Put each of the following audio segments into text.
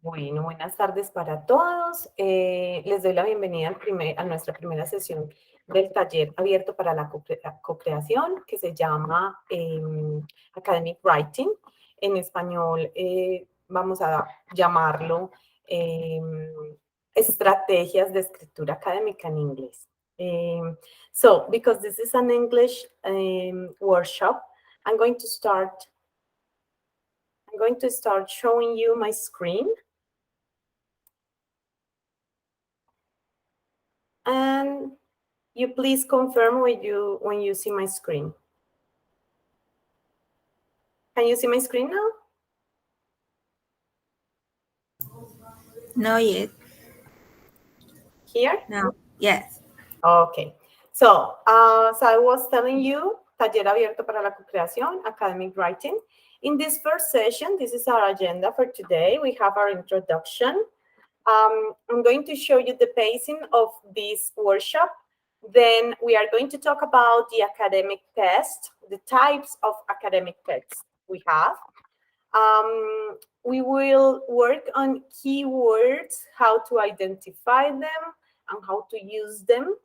Bueno, buenas tardes para todos. Les doy la bienvenida a nuestra primera sesión del taller abierto para la co-creación que se llama Academic Writing. En español vamos a llamarlo Estrategias de Escritura Académica en Inglés. So, because this is an English workshop, I'm going to start showing you my screen. And you please confirm when you see my screen. Can you see my screen now? No yet. Here? No. Yes. Okay. So, as I was telling you, Taller Abierto para la Co-Creación, Academic Writing. In this first session, this is our agenda for today. We have our introduction. I'm going to show you the pacing of this workshop. Then we are going to talk about the academic test, the types of academic tests we have. We will work on keywords, how to identify them and how to use them.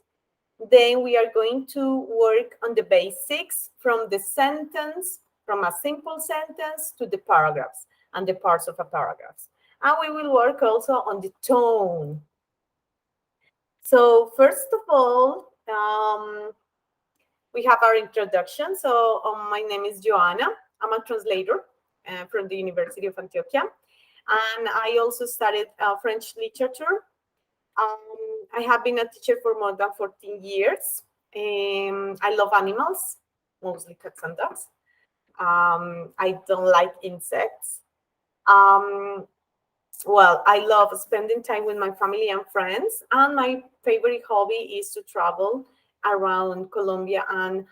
Then we are going to work on the basics from the sentence, from a simple sentence to the paragraphs and the parts of a paragraph. And we will work also on the tone. So first of all, we have our introduction. So my name is Joanna. I'm a translator from the University of Antioquia. And I also studied French literature. I have been a teacher for more than 14 years. I love animals, mostly cats and dogs. I don't like insects. Well, I love spending time with my family and friends, and my favorite hobby is to travel around Colombia and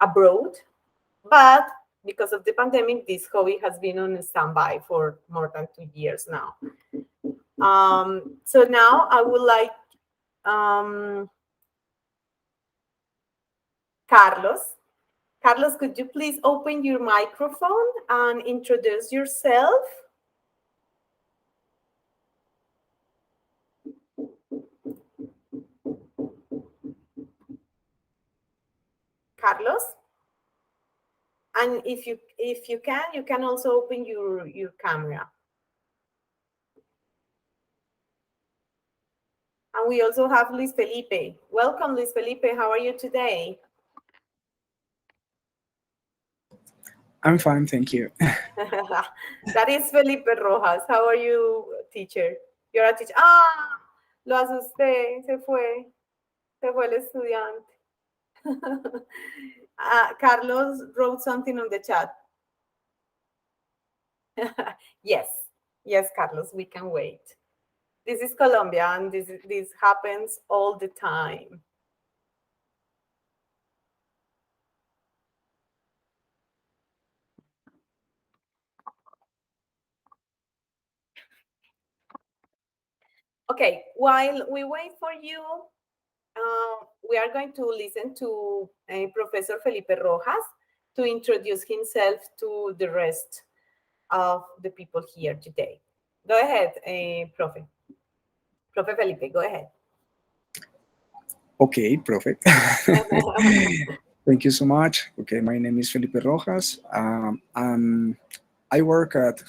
abroad. But because of the pandemic, this hobby has been on standby for more than 2 years now. So now I would like Carlos. Carlos, could you please open your microphone and introduce yourself? Carlos? And if you can also open your camera. And we also have Luis Felipe. Welcome, Luis Felipe. How are you today? I'm fine, thank you. That is Felipe Rojas. How are you, teacher? You're a teacher. Lo asusté. Se fue el estudiante. Carlos wrote something on the chat. Yes, Carlos, we can wait. This is Colombia, and this happens all the time. Okay, while we wait for you, we are going to listen to Professor Felipe Rojas to introduce himself to the rest of the people here today. Go ahead, Profe. Profe Felipe, go ahead. Okay, Profe. Thank you so much. Okay, my name is Felipe Rojas. I work at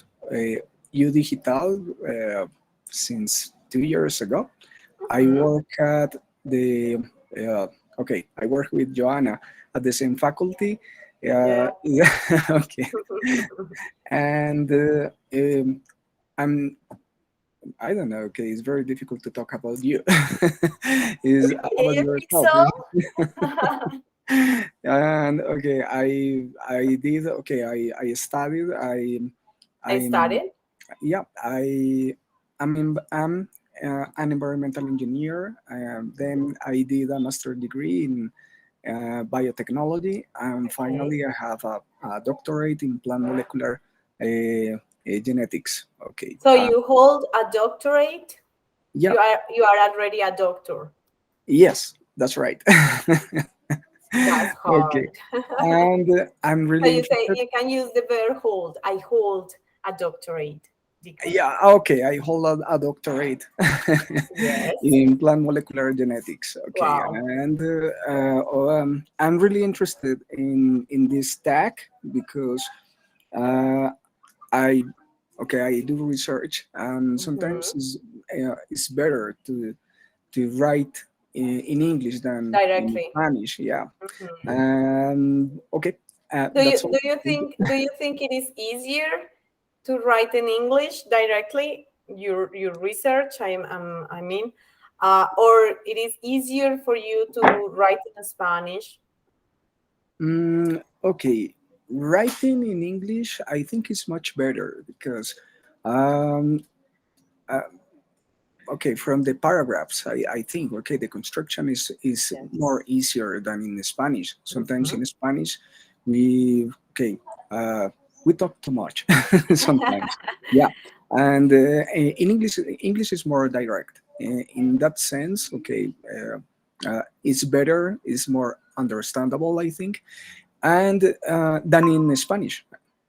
U Digital since 2 years ago. I work at the, I work with Joanna at the same faculty. Yeah. Okay. And I don't know. Okay, it's very difficult to talk about you. Is about You think yourself. so? And okay, I did. Okay, I studied. I started. Yeah, I'm an environmental engineer. Then I did a master's degree in biotechnology, and finally I have a doctorate in plant molecular genetics. Okay. So you hold a doctorate? Yeah. You are already a doctor. Yes, that's right. That's hard. Okay. And I'm really So you interested. say you can use the verb hold. I hold a doctorate. degree. Yeah, okay. I hold a doctorate Yes. in plant molecular genetics. Okay, Wow. and I'm really interested in this TAC because uh, I okay, I do research, and sometimes Mhm. it's better to write in English than in Directly. Spanish. Yeah, Mhm. and okay, Do you that's all. Thank you. do you think it is easier to write in English directly? Your research, I mean, or it is easier for you to write in Spanish? Okay, writing in English, I think is much better because um, uh, okay, from the paragraphs, I think okay, the construction is Yes. more easier than in Spanish. Sometimes Mhm. in Spanish, we okay, uh, we talk too much sometimes. Yeah, and in English is more direct. In that sense, okay, it's better, it's more understandable, I think, and than in Spanish,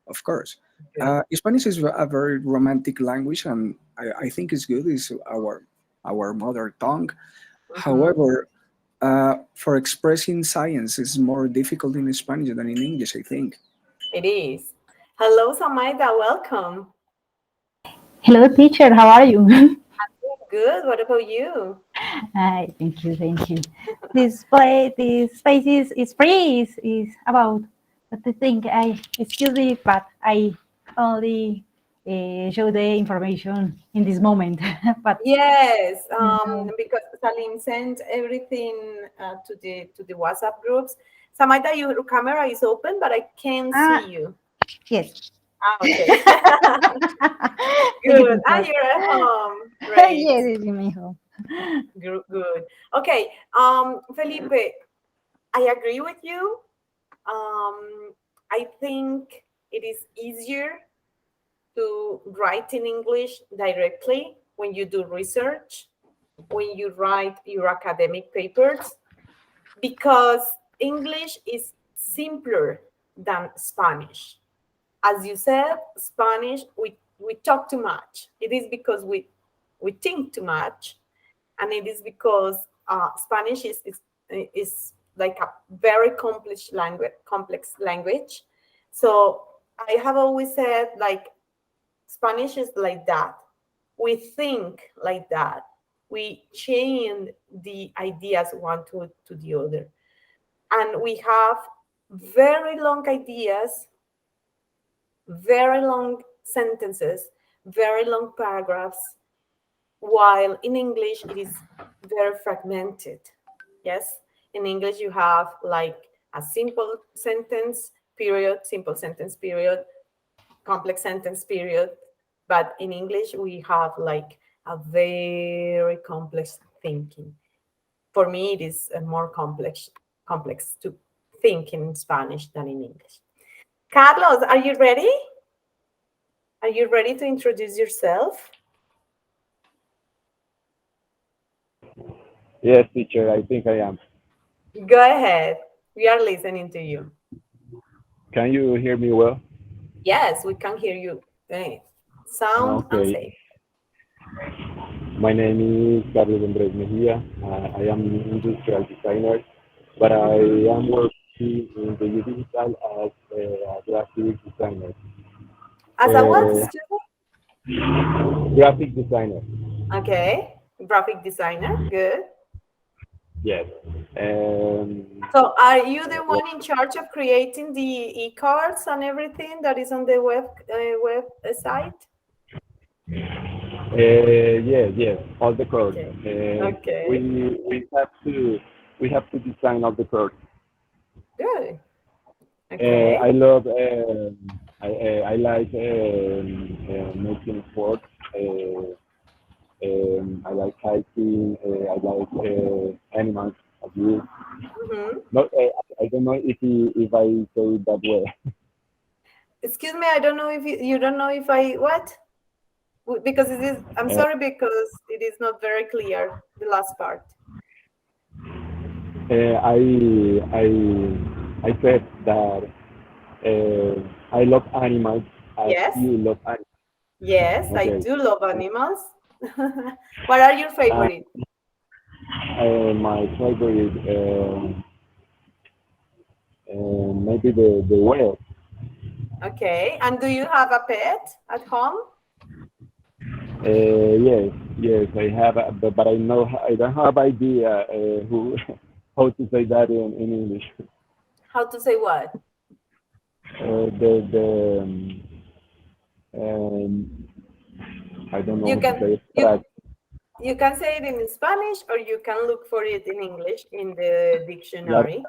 of course. Good. Spanish is a very romantic language, and I think it's good. It's our mother tongue. Mhm. However, for expressing science is more difficult in Spanish than in English, I think. It is. Hello, Samaida. Welcome. Hello, teacher. How are you? Good. What about you? Hi, thank you, thank you. This space is free. Is about what I think. Excuse me, but I only show the information in this moment. but Yes, uh, because Salim sent everything to the WhatsApp groups. Samaida, your camera is open, but I can't ah, see you. yes. Ah, okay. Thank you, Good. Ah, teacher. you're at home. Great. Yes, it's in my home. Good. Okay. Felipe, I agree with you. I think it is easier to write in English directly when you do research, when you write your academic papers, because English is simpler than Spanish. As you said, Spanish, we talk too much. It is because we think too much, and it is because Spanish is like a very complex language. So I have always said like Spanish is like that. We think like that. We change the ideas one to the other. And we have very long ideas, very long sentences, very long paragraphs, while in English it is very fragmented. Yes, in English you have like a simple sentence period, complex sentence period, but in English we have like a very complex thinking. For me, it is more complex to think in Spanish than in English. Carlos, are you ready? Are you ready to introduce yourself? Yes, teacher, I think I am. Go ahead. We are listening to you. Can you hear me well? Yes, we can hear you. Eh, sound and Okay. safe. My name is Carlos Andres Mejia. I am an industrial designer, but I Mm-hmm. am working in the digital as a graphic designer. As a what Uh, student? graphic designer, Okay. Graphic designer. Good. yes. Um, So are you the well, one in charge of creating the e-cards and everything that is on the website? yes, yes, all the code. Okay. Okay. We have to design all the code. Good. Okay. I love I like making sports. I like hiking. I like animals as well. Mm-hmm. Not I don't know if I say it that way. Excuse me, I don't know if you don't know if I what? Because it is, I'm Uh, sorry because it is not very clear, the last part. I said that I love animals as Yes? you love animals. Yes, I Okay. do love animals. What are your favorite? My favorite, maybe the whale. Okay, and do you have a pet at home? Yes, yes, I have, but I don't have idea who how to say that in English. How to say what? The um, I don't know You how to can say it. you you can say it in Spanish or you can look for it in English in the La, dictionary.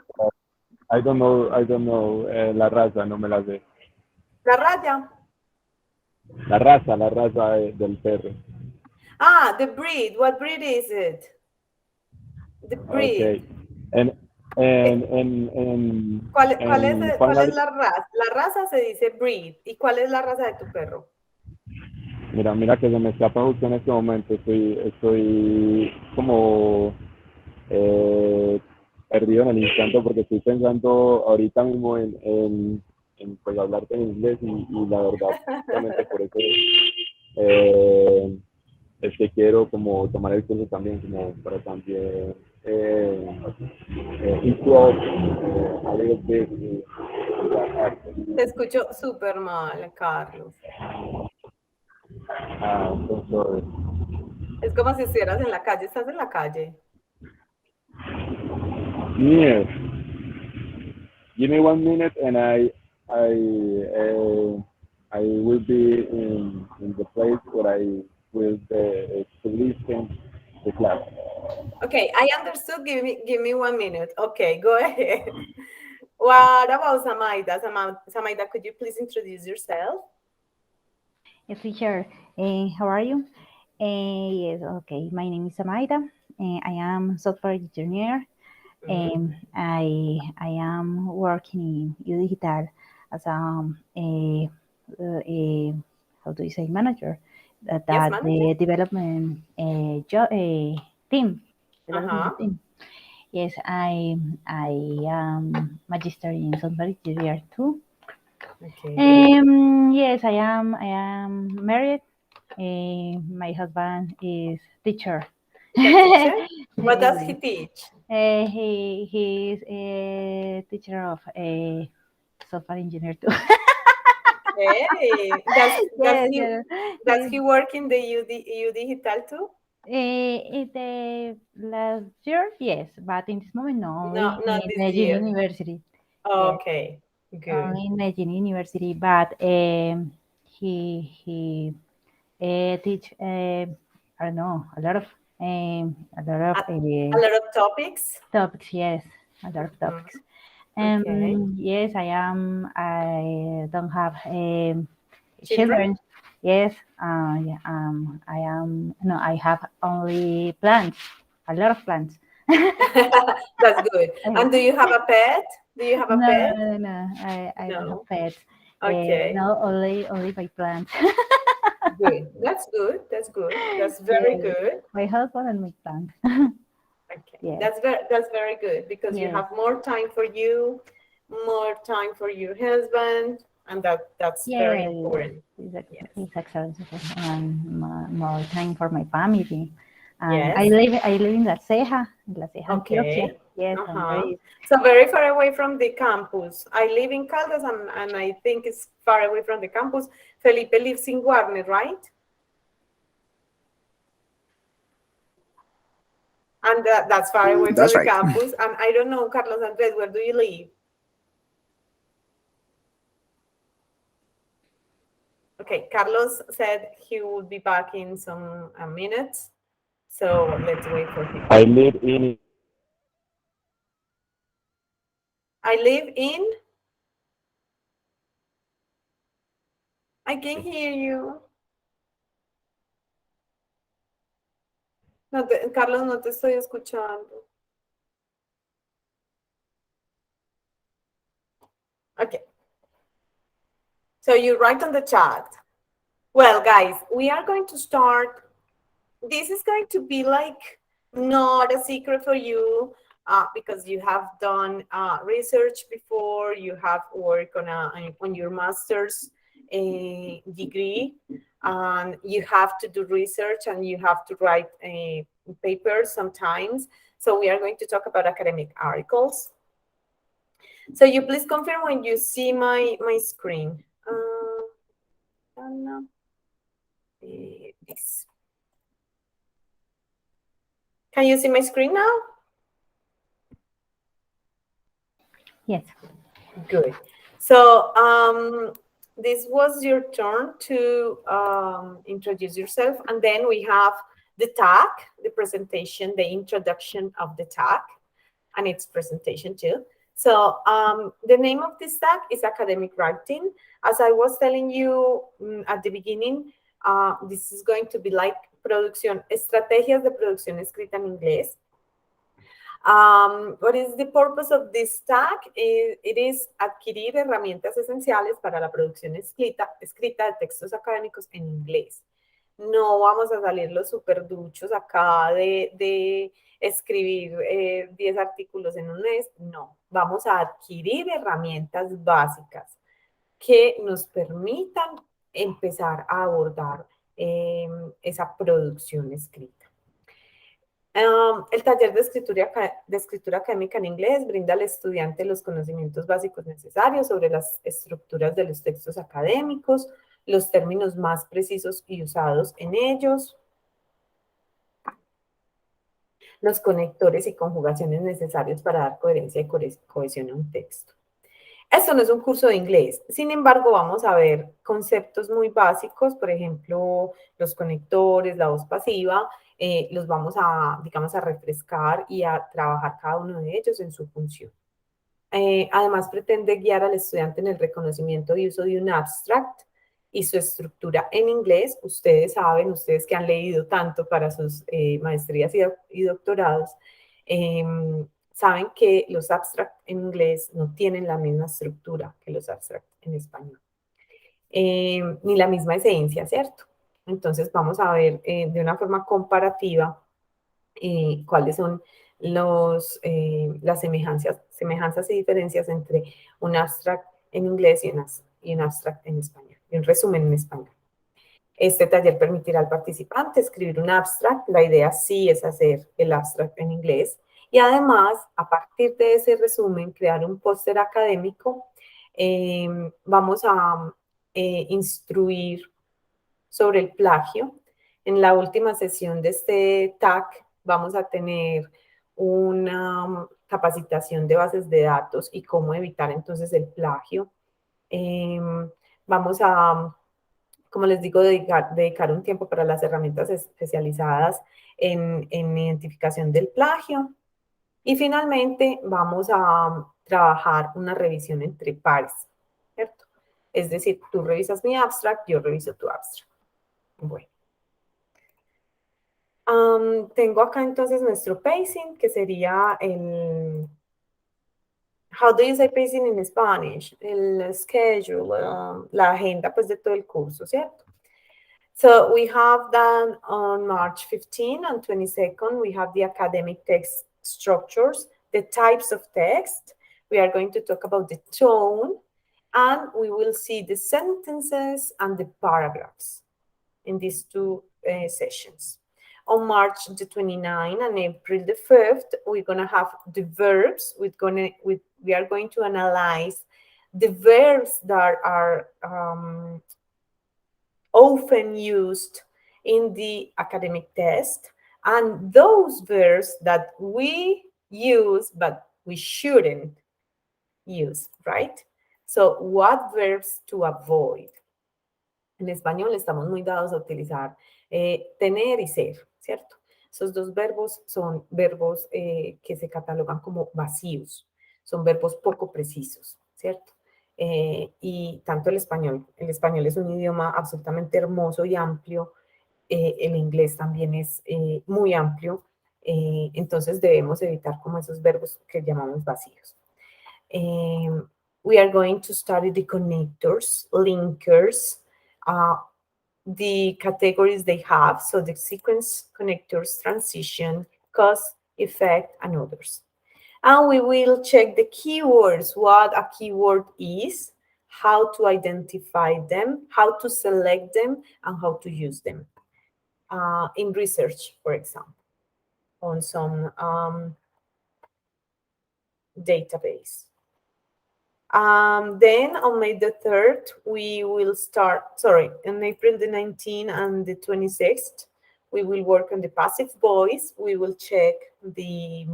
I don't know. La raza, no me la sé. La raya. La raza del perro. Ah, the breed. What breed is it? The breed. Okay. En, en, ¿Qué- en, en, cuál es Spanish, la raza? La raza se dice breed. ¿Y cuál es la raza de tu perro? mira que se me escapa justo en este momento. Estoy como perdido en el instante porque estoy pensando ahorita mismo pues hablarte en inglés y la verdad, justamente por eso eh, es que quiero como tomar el curso también, como para también improve a little bit that accent. Te escucho súper mal, Carlos. So, Es como si estuvieras en la calle. ¿Estás en la calle? yes, give me 1 minute and I will be in the place where I will to listen the class. Okay, I understood. Give me 1 minute. Okay, go ahead. What about Samaida? Samaida, could you please introduce yourself? Yes, teacher. How are you? Yes, okay. My name is Amaida. I am software engineer. I am working in Digital as a how do you say manager that, Yes, that manager. the development team development Uh-huh. team. Yes, I am magister in software engineer too. Okay. Yes, I am married. My husband is teacher. He's a teacher? What does he Yes. teach? He is a teacher of a software engineer too. Hey, Yes, yes. does he work in the U Digital too? In the last year, yes, but in this moment, no, No, only not in this Medellin year. University. Yes, Okay, good. only in Medellin University, but he teach I don't know a lot of A lot of topics. topics. Yes, a lot of Mhm. topics. Okay. Yes, I am. I don't have Children? children. Yes, yeah, I am. No, I have only plants. A lot of plants. That's good. And do you have a pet? Do you have a No, pet? no, no. I don't have No. pets. Okay. No, only my plants. Good. That's good. That's good. That's very Yes, good. my husband and my plants. Okay. Yes, That's very good because you yes, have more time for you, more time for your husband, and that's very yes. important. Yes. It's excellent. And more time for my family. And Yes. I live in La Ceja, Antioquia. Okay. Yes, I'm Uh-huh. very. So very far away from the campus. I live in Caldas and I think it's far away from the campus. Felipe lives in Warner, right? And that's far away from That's the right. campus. And I don't know, Carlos Andres, where do you live? Okay, Carlos said he would be back in some minutes. So let's wait for him. I live in I live in. I can hear you. Carlos, no te estoy escuchando. Okay. So you write on the chat. Well, guys, we are going to start. This is going to be like not a secret for you because you have done research before, you have worked on your master's degree, and you have to do research and you have to write papers sometimes. So we are going to talk about academic articles. So you please confirm when you see my screen. This. Can you see my screen now? Yes. Good. So this was your turn to introduce yourself, and then we have the TAC, the presentation, the introduction of the TAC, and its presentation too. So the name of this TAC is Academic Writing. As I was telling you at the beginning, this is going to be like estrategias de producción escrita en inglés. What is the purpose of this tag? It is adquirir herramientas esenciales para la producción escrita de textos académicos en inglés. No vamos a salir los super duchos acá de escribir 10 artículos en un mes. No, vamos a adquirir herramientas básicas que nos permitan empezar a abordar esa producción escrita. El taller de escritura académica en inglés brinda al estudiante los conocimientos básicos necesarios sobre las estructuras de los textos académicos, los términos más precisos y usados en ellos, los conectores y conjugaciones necesarios para dar coherencia y cohesión a un texto. Esto no es un curso de inglés, sin embargo vamos a ver conceptos muy básicos, por ejemplo, los conectores, la voz pasiva, los vamos a, digamos, a refrescar y a trabajar cada uno de ellos en su función. Además, pretende guiar al estudiante en el reconocimiento y uso de un abstract y su estructura en inglés. Ustedes saben, ustedes que han leído tanto para sus maestrías y doctorados, saben que los abstracts en inglés no tienen la misma estructura que los abstracts en español, ni la misma esencia, ¿cierto? Entonces vamos a ver de una forma comparativa cuáles son las semejanzas y diferencias entre un abstract en inglés y un abstract en español, y un resumen en español. Este taller permitirá al participante escribir un abstract. La idea sí es hacer el abstract en inglés y además, a partir de ese resumen, crear un póster académico. Vamos a instruir sobre el plagio. En la última sesión de este TAC vamos a tener una capacitación de bases de datos y cómo evitar entonces el plagio. Vamos a, como les digo, dedicar un tiempo para las herramientas especializadas en identificación del plagio. Y finalmente vamos a trabajar una revisión entre pares, ¿cierto? Es decir, tú revisas mi abstract, yo reviso tu abstract. Bueno. Tengo acá entonces nuestro pacing, que sería el... How do you say pacing in Spanish? El schedule, la agenda pues de todo el curso, ¿cierto? So we have that on March 15 and 22nd, we have the academic text structures, the types of text. We are going to talk about the tone, and we will see the sentences and the paragraphs in these two sessions. On March the 29th and April the 5th, we're going to have the verbs. We are going to analyze the verbs that are often used in the academic test, and those verbs that we use but we shouldn't use, right? So what verbs to avoid? En español estamos muy dados a utilizar tener y ser, ¿cierto? Esos dos verbos son verbos que se catalogan como vacíos, son verbos poco precisos, ¿cierto? Y tanto el español es un idioma absolutamente hermoso y amplio, el inglés también es muy amplio, entonces debemos evitar como esos verbos que llamamos vacíos. We are going to study the connectors, linkers, the categories they have, so the sequence, connectors, transition, cause, effect, and others. And we will check the keywords, what a keyword is, how to identify them, how to select them, and how to use them in research, for example, on some database. Then on May the 3rd, we will start, sorry, on April the 19th and the 26th, we will work on the passive voice. We will check the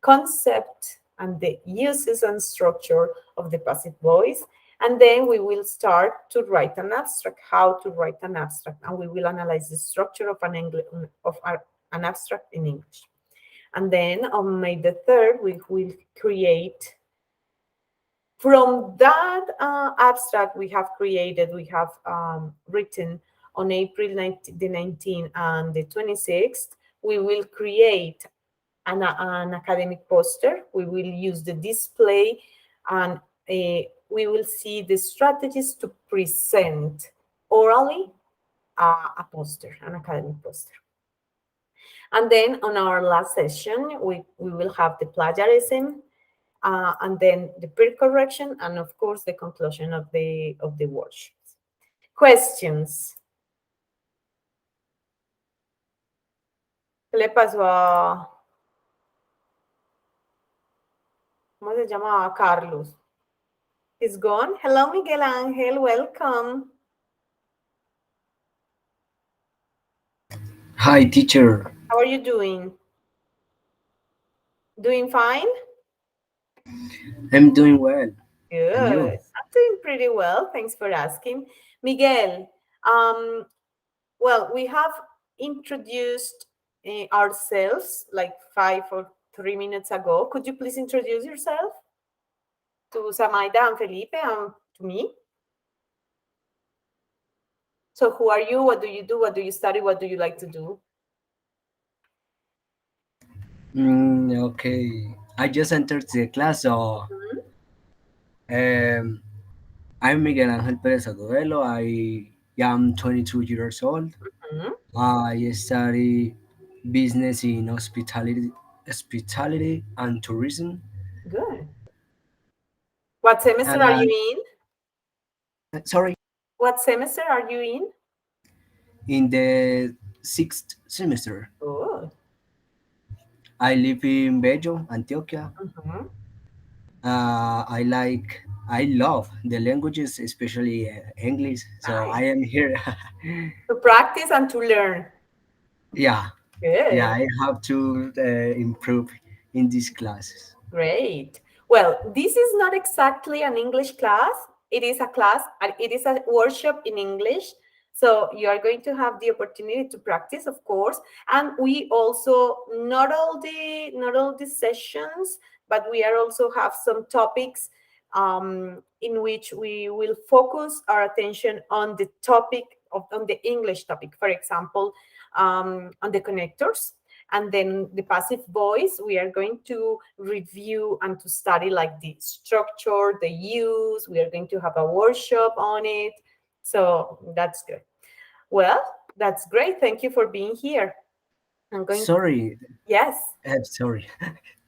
concept and the uses and structure of the passive voice. And then we will start to write an abstract, how to write an abstract. And we will analyze the structure of an abstract in English. And then on May the 3rd, we will create, from that abstract we have created, we have written on April the 19th and the 26th, we will create an academic poster. We will use the display and we will see the strategies to present orally a poster, an academic poster. And then on our last session, we will have the plagiarism, and then the peer correction, and of course the conclusion of the workshops. Questions. ¿Qué le pasó a... ¿Cómo se llamaba? Carlos. He's gone. Hello, Miguel Ángel. Welcome. Hi, teacher. How are you doing? Doing fine? I'm doing well. Good. And you? I'm doing pretty well. Thanks for asking. Miguel, well, we have introduced ourselves like 5 or 3 minutes ago. Could you please introduce yourself to Samaida and Felipe and to me? So who are you? What do you do? What do you study? What do you like to do? Okay. I just entered the class, so I'm Miguel Ángel Pérez Agudelo. I am 22 years old. Mhm. I study business in hospitality and tourism. Good. What semester are you in? Sorry, What semester are you in? in the 6th semester. Good. I live in Bello, Antioquia. Mhm. I love the languages, especially English. So Nice. I am here. To practice and to learn. yeah, Good. I have to improve in these classes. Great. Well, this is not exactly an English class. It is a class, and it is a workshop in English. So you are going to have the opportunity to practice, of course. And we also, not all the sessions, but we are also have some topics in which we will focus our attention on the topic on the English topic. For example, on the connectors. And then the passive voice, we are going to review and to study like the structure, the use. We are going to have a workshop on it. So that's good. Well, that's great. Thank you for being here. I'm going. Sorry, Yes. sorry,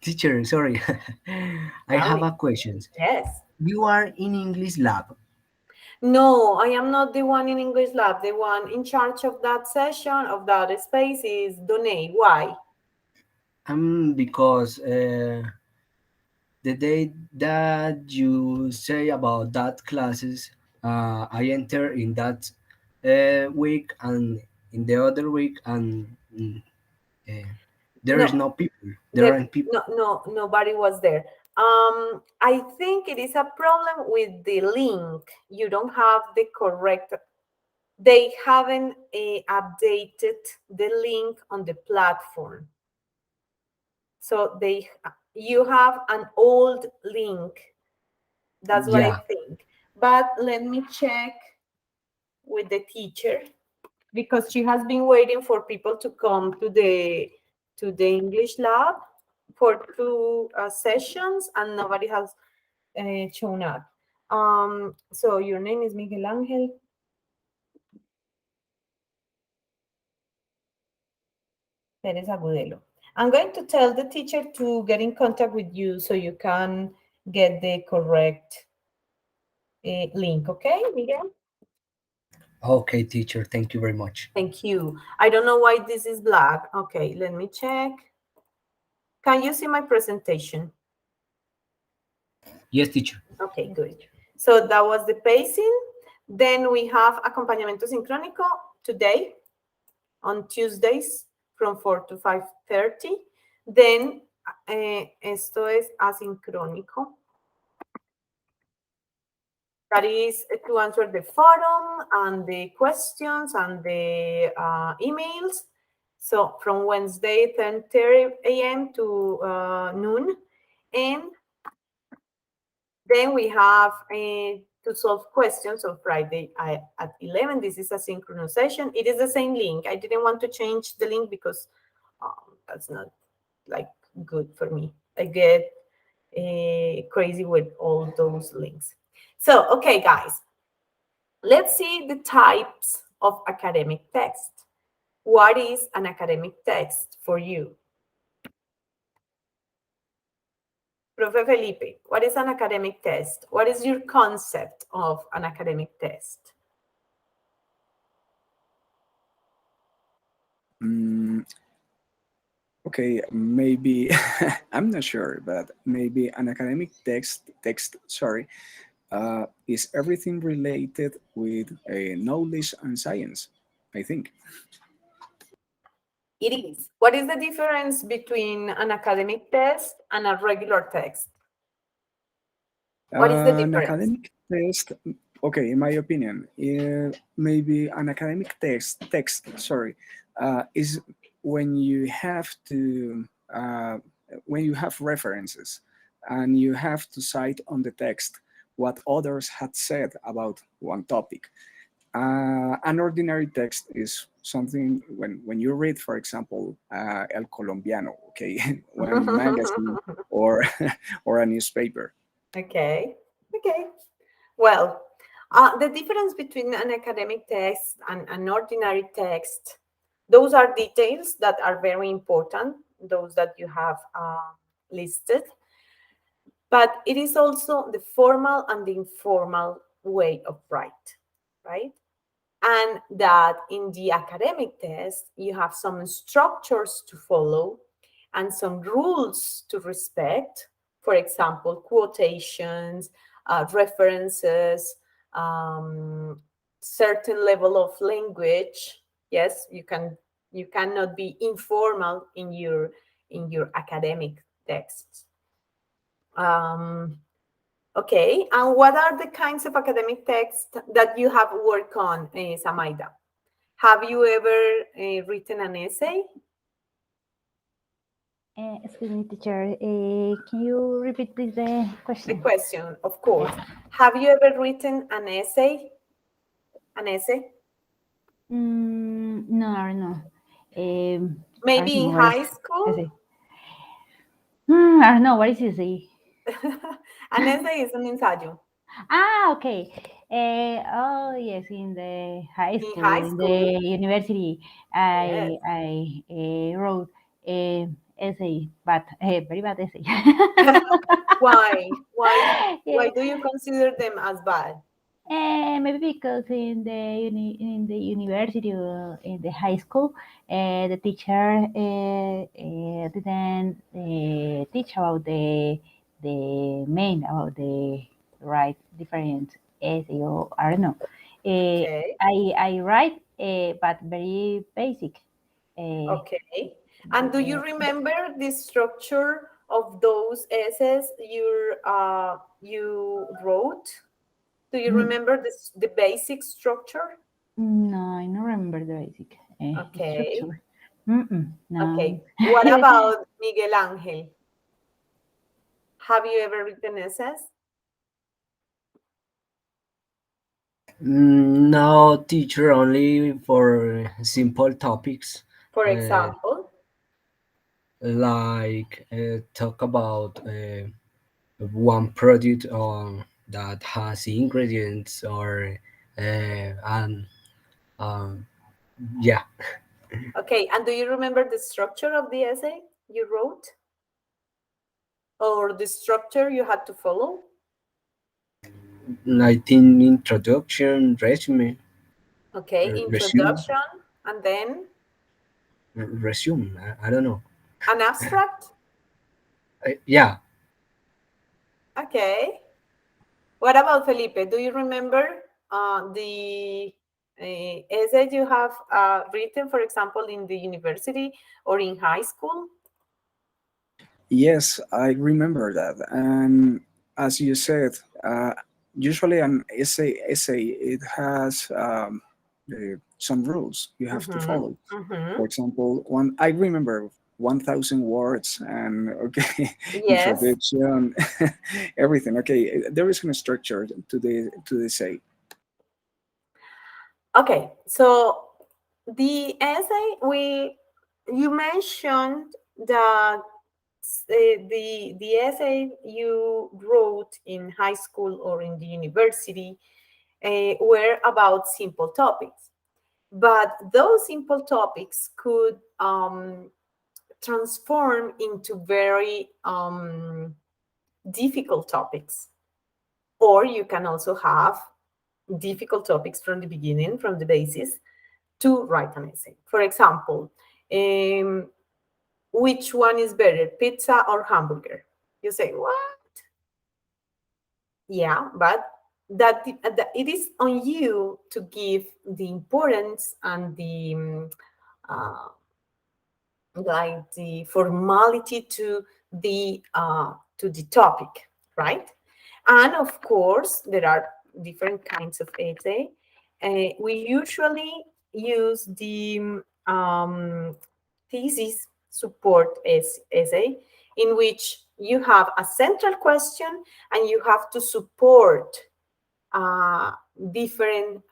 teacher. Sorry, I Tell have me. a question. Yes. You are in English lab. No, I am not the one in English Lab. The one in charge of that session, of that space is Donay. Why? Because the day that you say about that classes, I enter in that week and in the other week, and uh, there is No, no people. There there, aren't people. nobody was there. I think it is a problem with the link. You don't have the correct. They haven't updated the link on the platform. So you have an old link. That's what I Yeah. think. But let me check with the teacher because she has been waiting for people to come to the English lab for 2 sessions and nobody has shown up. So your name is Miguel Ángel Pérez Agudelo. I'm going to tell the teacher to get in contact with you so you can get the correct link, okay, Miguel? Okay, teacher, thank you very much. Thank you. I don't know why this is black. Okay, let me check. Can you see my presentation? Yes, teacher. Okay, good. So that was the pacing. Then we have acompañamiento sincrónico today on Tuesdays from 4 to 5:30. Then esto es asincrónico. That is to answer the forum and the questions and the emails. So from Wednesday, 10:30 a.m. to noon. And then we have to solve questions on Friday at 11. This is a synchronous session. It is the same link. I didn't want to change the link because that's not like good for me. I get crazy with all those links. So, okay, guys, let's see the types of academic text. What is an academic text for you? Profe Felipe, what is an academic test? What is your concept of an academic test? Okay, maybe I'm not sure, but maybe an academic text, is everything related with knowledge and science, I think. It is. What is the difference between an academic test and a regular text? What is the An difference? academic test, okay, in my opinion, maybe an academic text, is when you have to, when you have references and you have to cite on the text what others had said about one topic. An ordinary text is something when you read, for example, El Colombiano, okay, one magazine or or a newspaper. Okay, okay. Well, the difference between an academic text and an ordinary text, those are details that are very important, those that you have listed. But it is also the formal and the informal way of write, right? And that in the academic test, you have some structures to follow and some rules to respect. For example, quotations, references, certain level of language. Yes, you cannot be informal in your academic texts. Okay, and what are the kinds of academic texts that you have worked on, Samaida? Have you ever written an essay? Excuse me, teacher. Can you repeat please the The question? question, of course. Have you ever written an essay? An essay? No, no. Maybe in What is high school? essay? I don't know. What is essay? An essay is an ensayo. Okay. Oh, yes, in the high In school, high in school? the university, Yes. I wrote a essay, but a very bad essay. Why? Why? Yeah. Why do you consider them as bad? Maybe because in the university or in the high school, the teacher didn't teach about the right different essay or I don't know. Okay. I write but very basic. Okay. And do you remember the structure of those essays you wrote? Do you Mm, remember the basic structure? no, I don't remember the basic Okay. structure. No. Okay. What about Miguel Ángel? Have you ever written essays? No, teacher, only for simple topics, For uh, example? like talk about one product that has ingredients or and yeah. Okay. And do you remember the structure of the essay you wrote? Or the structure you had to follow? I think introduction, resume, Okay, resume, introduction, and then resume. I don't know. an abstract. Yeah, Okay. What about Felipe? Do you remember the essay you have written, for example, in the university or in high school? Yes, I remember that. And as you said, usually an essay it has some rules you have to Mm-hmm. follow. Mm-hmm. For example, one I remember 1,000 words and okay, Yes. introduction, everything. Okay, there is a structure to the essay. Okay. So the essay you mentioned that the essay you wrote in high school or in the university were about simple topics, but those simple topics could transform into very difficult topics, or you can also have difficult topics from the beginning, from the basis, to write an essay. For example, um, which one is better, pizza or hamburger? You say, what? Yeah, but that it is on you to give the importance and the uh, like the formality to the topic, right? And of course, there are different kinds of essay. We usually use the thesis support essay, in which you have a central question and you have to support uh, different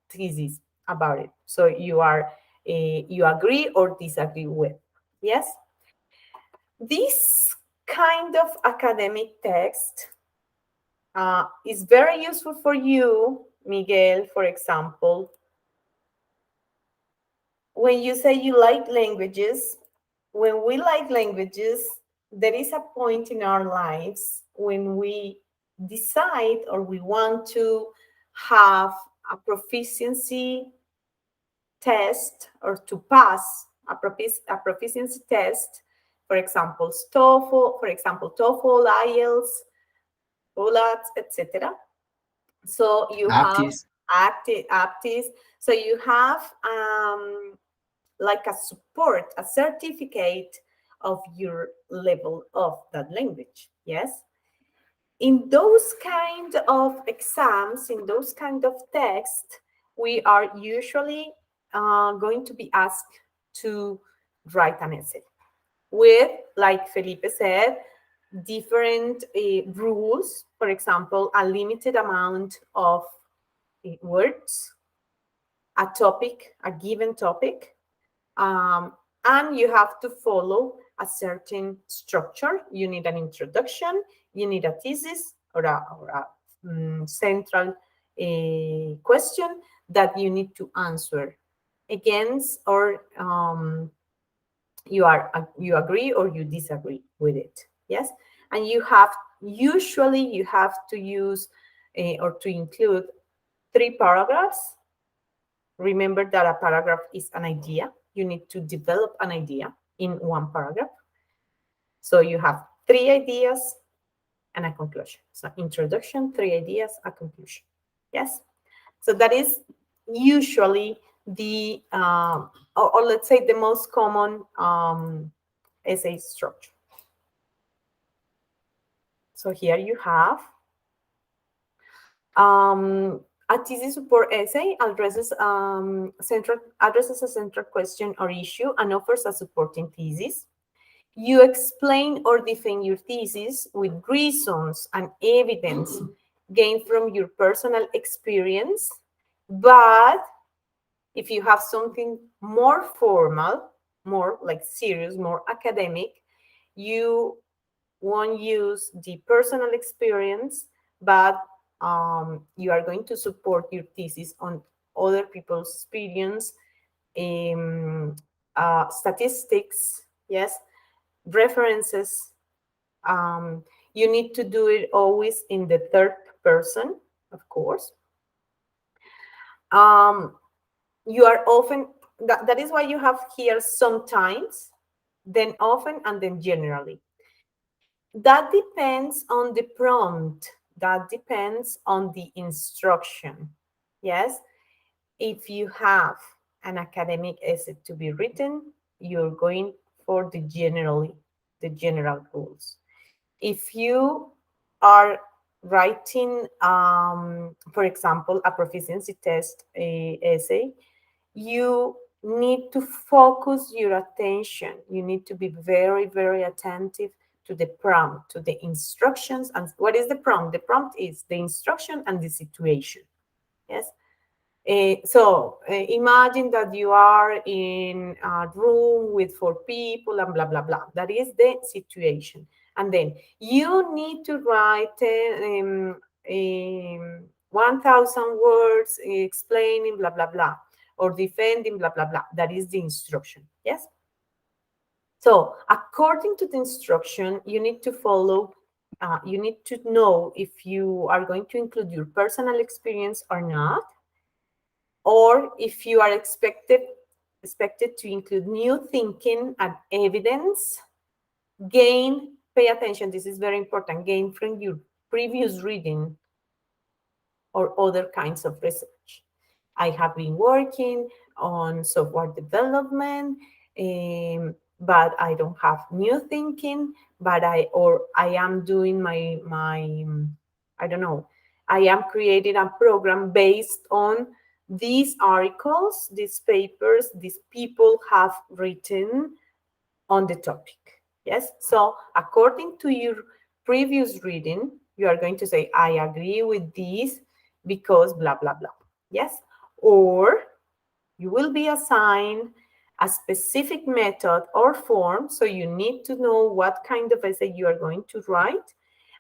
theses about it. So you agree or disagree with. Yes, this kind of academic text is very useful for you, Miguel. For example, when you say you like languages, when we like languages, there is a point in our lives when we decide or we want to have a proficiency test or to pass a proficiency test, for example, TOEFL, IELTS, OLATs, etc. So you have artist. aptis. So you have like a support, a certificate of your level of that language. Yes. In those kind of exams, in those kind of texts, we are usually going to be asked to write an essay with, like Felipe said, different rules. For example, a limited amount of words, a topic, a given topic, um, and you have to follow a certain structure. You need an introduction, you need a thesis or a central question that you need to answer against, or you agree or you disagree with it. Yes, and you have to use or to include 3 paragraphs. Remember that a paragraph is an idea. You need to develop an idea in 1 paragraph. So you have 3 ideas and a conclusion. So introduction, 3 ideas, a conclusion. Yes. So that is usually the, or let's say the most common essay structure. So here you have a thesis support essay addresses a central question or issue and offers a supporting thesis. You explain or defend your thesis with reasons and evidence gained from your personal experience. But if you have something more formal, more like serious, more academic, you won't use the personal experience, but you are going to support your thesis on other people's experience, um, statistics, yes, references. You need to do it always in the third person, of course. You are often, that is why you have here sometimes, then often, and then generally. That depends on the prompt. That depends on the instruction. Yes. If you have an academic essay to be written, you're going for the general rules. If you are writing, for example, a proficiency test essay, you need to focus your attention. You need to be very, very attentive to the prompt, to the instructions. And what is the prompt? The prompt is the instruction and the situation. Yes. Imagine that you are in a room with 4 people and blah, blah, blah. That is the situation. And then you need to write 1,000 words explaining blah, blah, blah, or defending blah, blah, blah. That is the instruction. Yes? So according to the instruction, you need to follow, you need to know if you are going to include your personal experience or not, or if you are expected to include new thinking and evidence, pay attention, this is very important, gain from your previous reading or other kinds of research. I have been working on software development, but I don't have new thinking, but I am doing my I don't know, I am creating a program based on these articles, these papers, these people have written on the topic. Yes. So according to your previous reading, you are going to say, I agree with this because blah, blah, blah. Yes. Or you will be assigned a specific method or form. So you need to know what kind of essay you are going to write.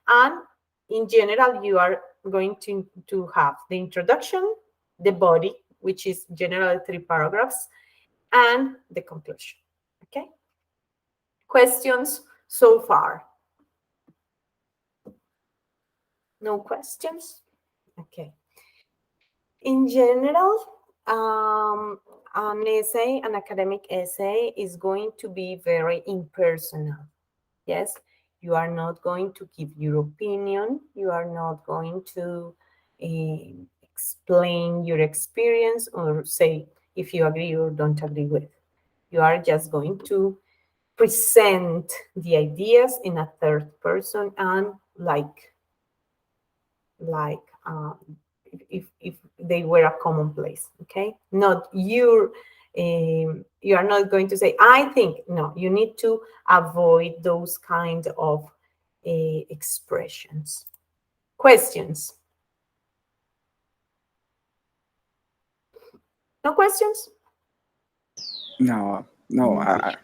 And in general, you are going to have the introduction, the body, which is generally 3 paragraphs, and the conclusion. Okay. Questions so far? No questions? Okay. In general, an academic essay is going to be very impersonal. Yes, you are not going to give your opinion. You are not going to explain your experience or say if you agree or don't agree with. You are just going to present the ideas in a third person and if they were a commonplace, okay? Not you are not going to say, I think. No, you need to avoid those kind of expressions. Questions? No questions? No,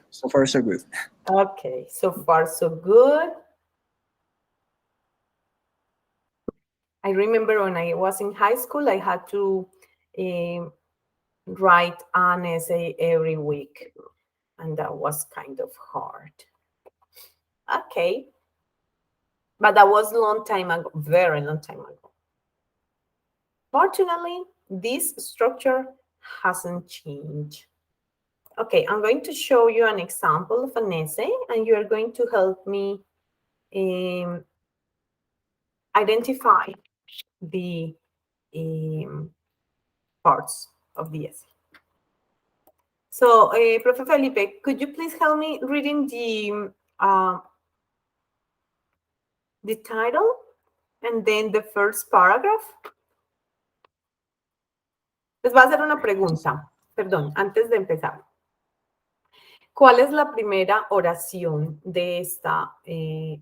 so far so good. Okay, so far so good. I remember when I was in high school, I had to write an essay every week, and that was kind of hard. Okay, but that was a long time ago, very long time ago. Fortunately, this structure hasn't changed. Okay, I'm going to show you an example of an essay, and you are going to help me identify the parts of the essay. So, Prof. Felipe, could you please help me reading the title and then the first paragraph? Les voy a hacer una pregunta, perdón, antes de empezar. ¿Cuál es la primera oración de esta,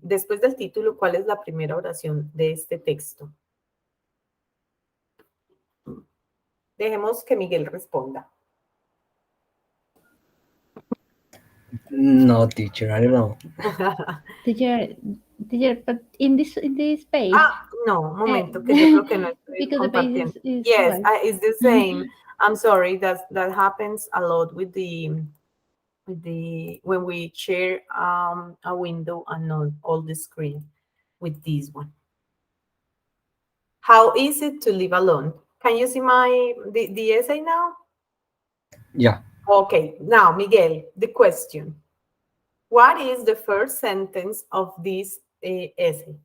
después del título, cuál es la primera oración de este texto? Dejemos que Miguel responda. No, teacher, I don't know. Teacher, but in this page. No, un momento, que yo creo que no estoy because compartiendo. the page is Yes, well. it's the same. I'm sorry, that happens a lot with the when we share a window and not all the screen with this one. How is it to live alone? Can you see the essay now? Yeah. Okay, now, Miguel, the question. What is the first sentence of this essay?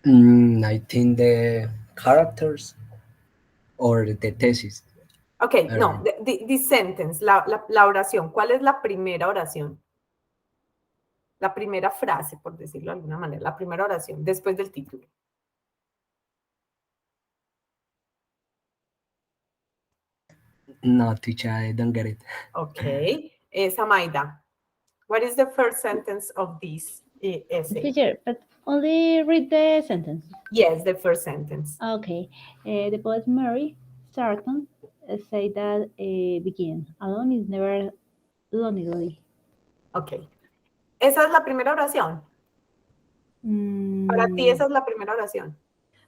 I think the characters or the thesis. Okay, I don't no, know. the sentence, la oración. ¿Cuál es la primera oración? La primera frase, por decirlo de alguna manera, la primera oración después del título. No, teacher, I don't get it. Okay, Samaida, what is the first sentence of this essay? Teacher, but only read the sentence. Yes, the first sentence. Okay. The poet Mary Sarton say that begin. Alone is never lonely. Okay. ¿Esa es la primera oración? Para ti, esa es la primera oración.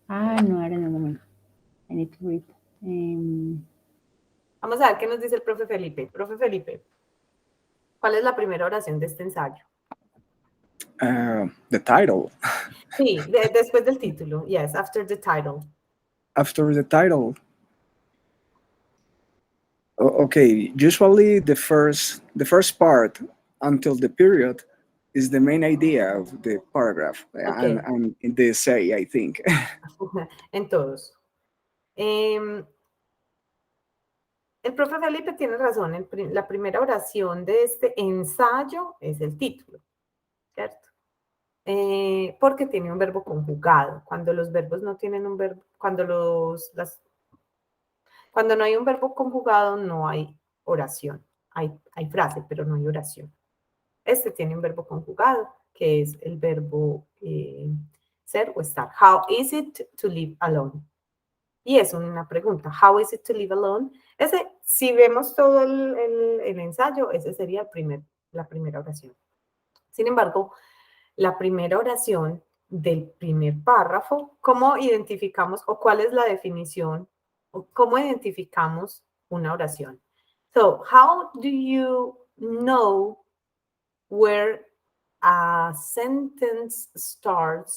No, I don't know. Moment. I need to read. Vamos a ver qué nos dice el profe Felipe. Profe Felipe, ¿cuál es la primera oración de este ensayo? The title. Sí, después del título. Yes, after the title. After the title. Okay, usually the first part until the period is the main idea of the paragraph, Okay. and in the essay, I think. En todos. El profe Felipe tiene razón. La primera oración de este ensayo es el título, ¿cierto? Porque tiene un verbo conjugado. Cuando los verbos no tienen un verbo, cuando no hay un verbo conjugado, no hay oración. Hay frase, pero no hay oración. Este tiene un verbo conjugado, que es el verbo ser o estar. How is it to live alone? Y es una pregunta. How is it to live alone? Ese, si vemos todo el ensayo, ese sería la primera oración. Sin embargo, la primera oración del primer párrafo, ¿cómo identificamos o cuál es la definición o cómo identificamos una oración? So, how do you know where a sentence start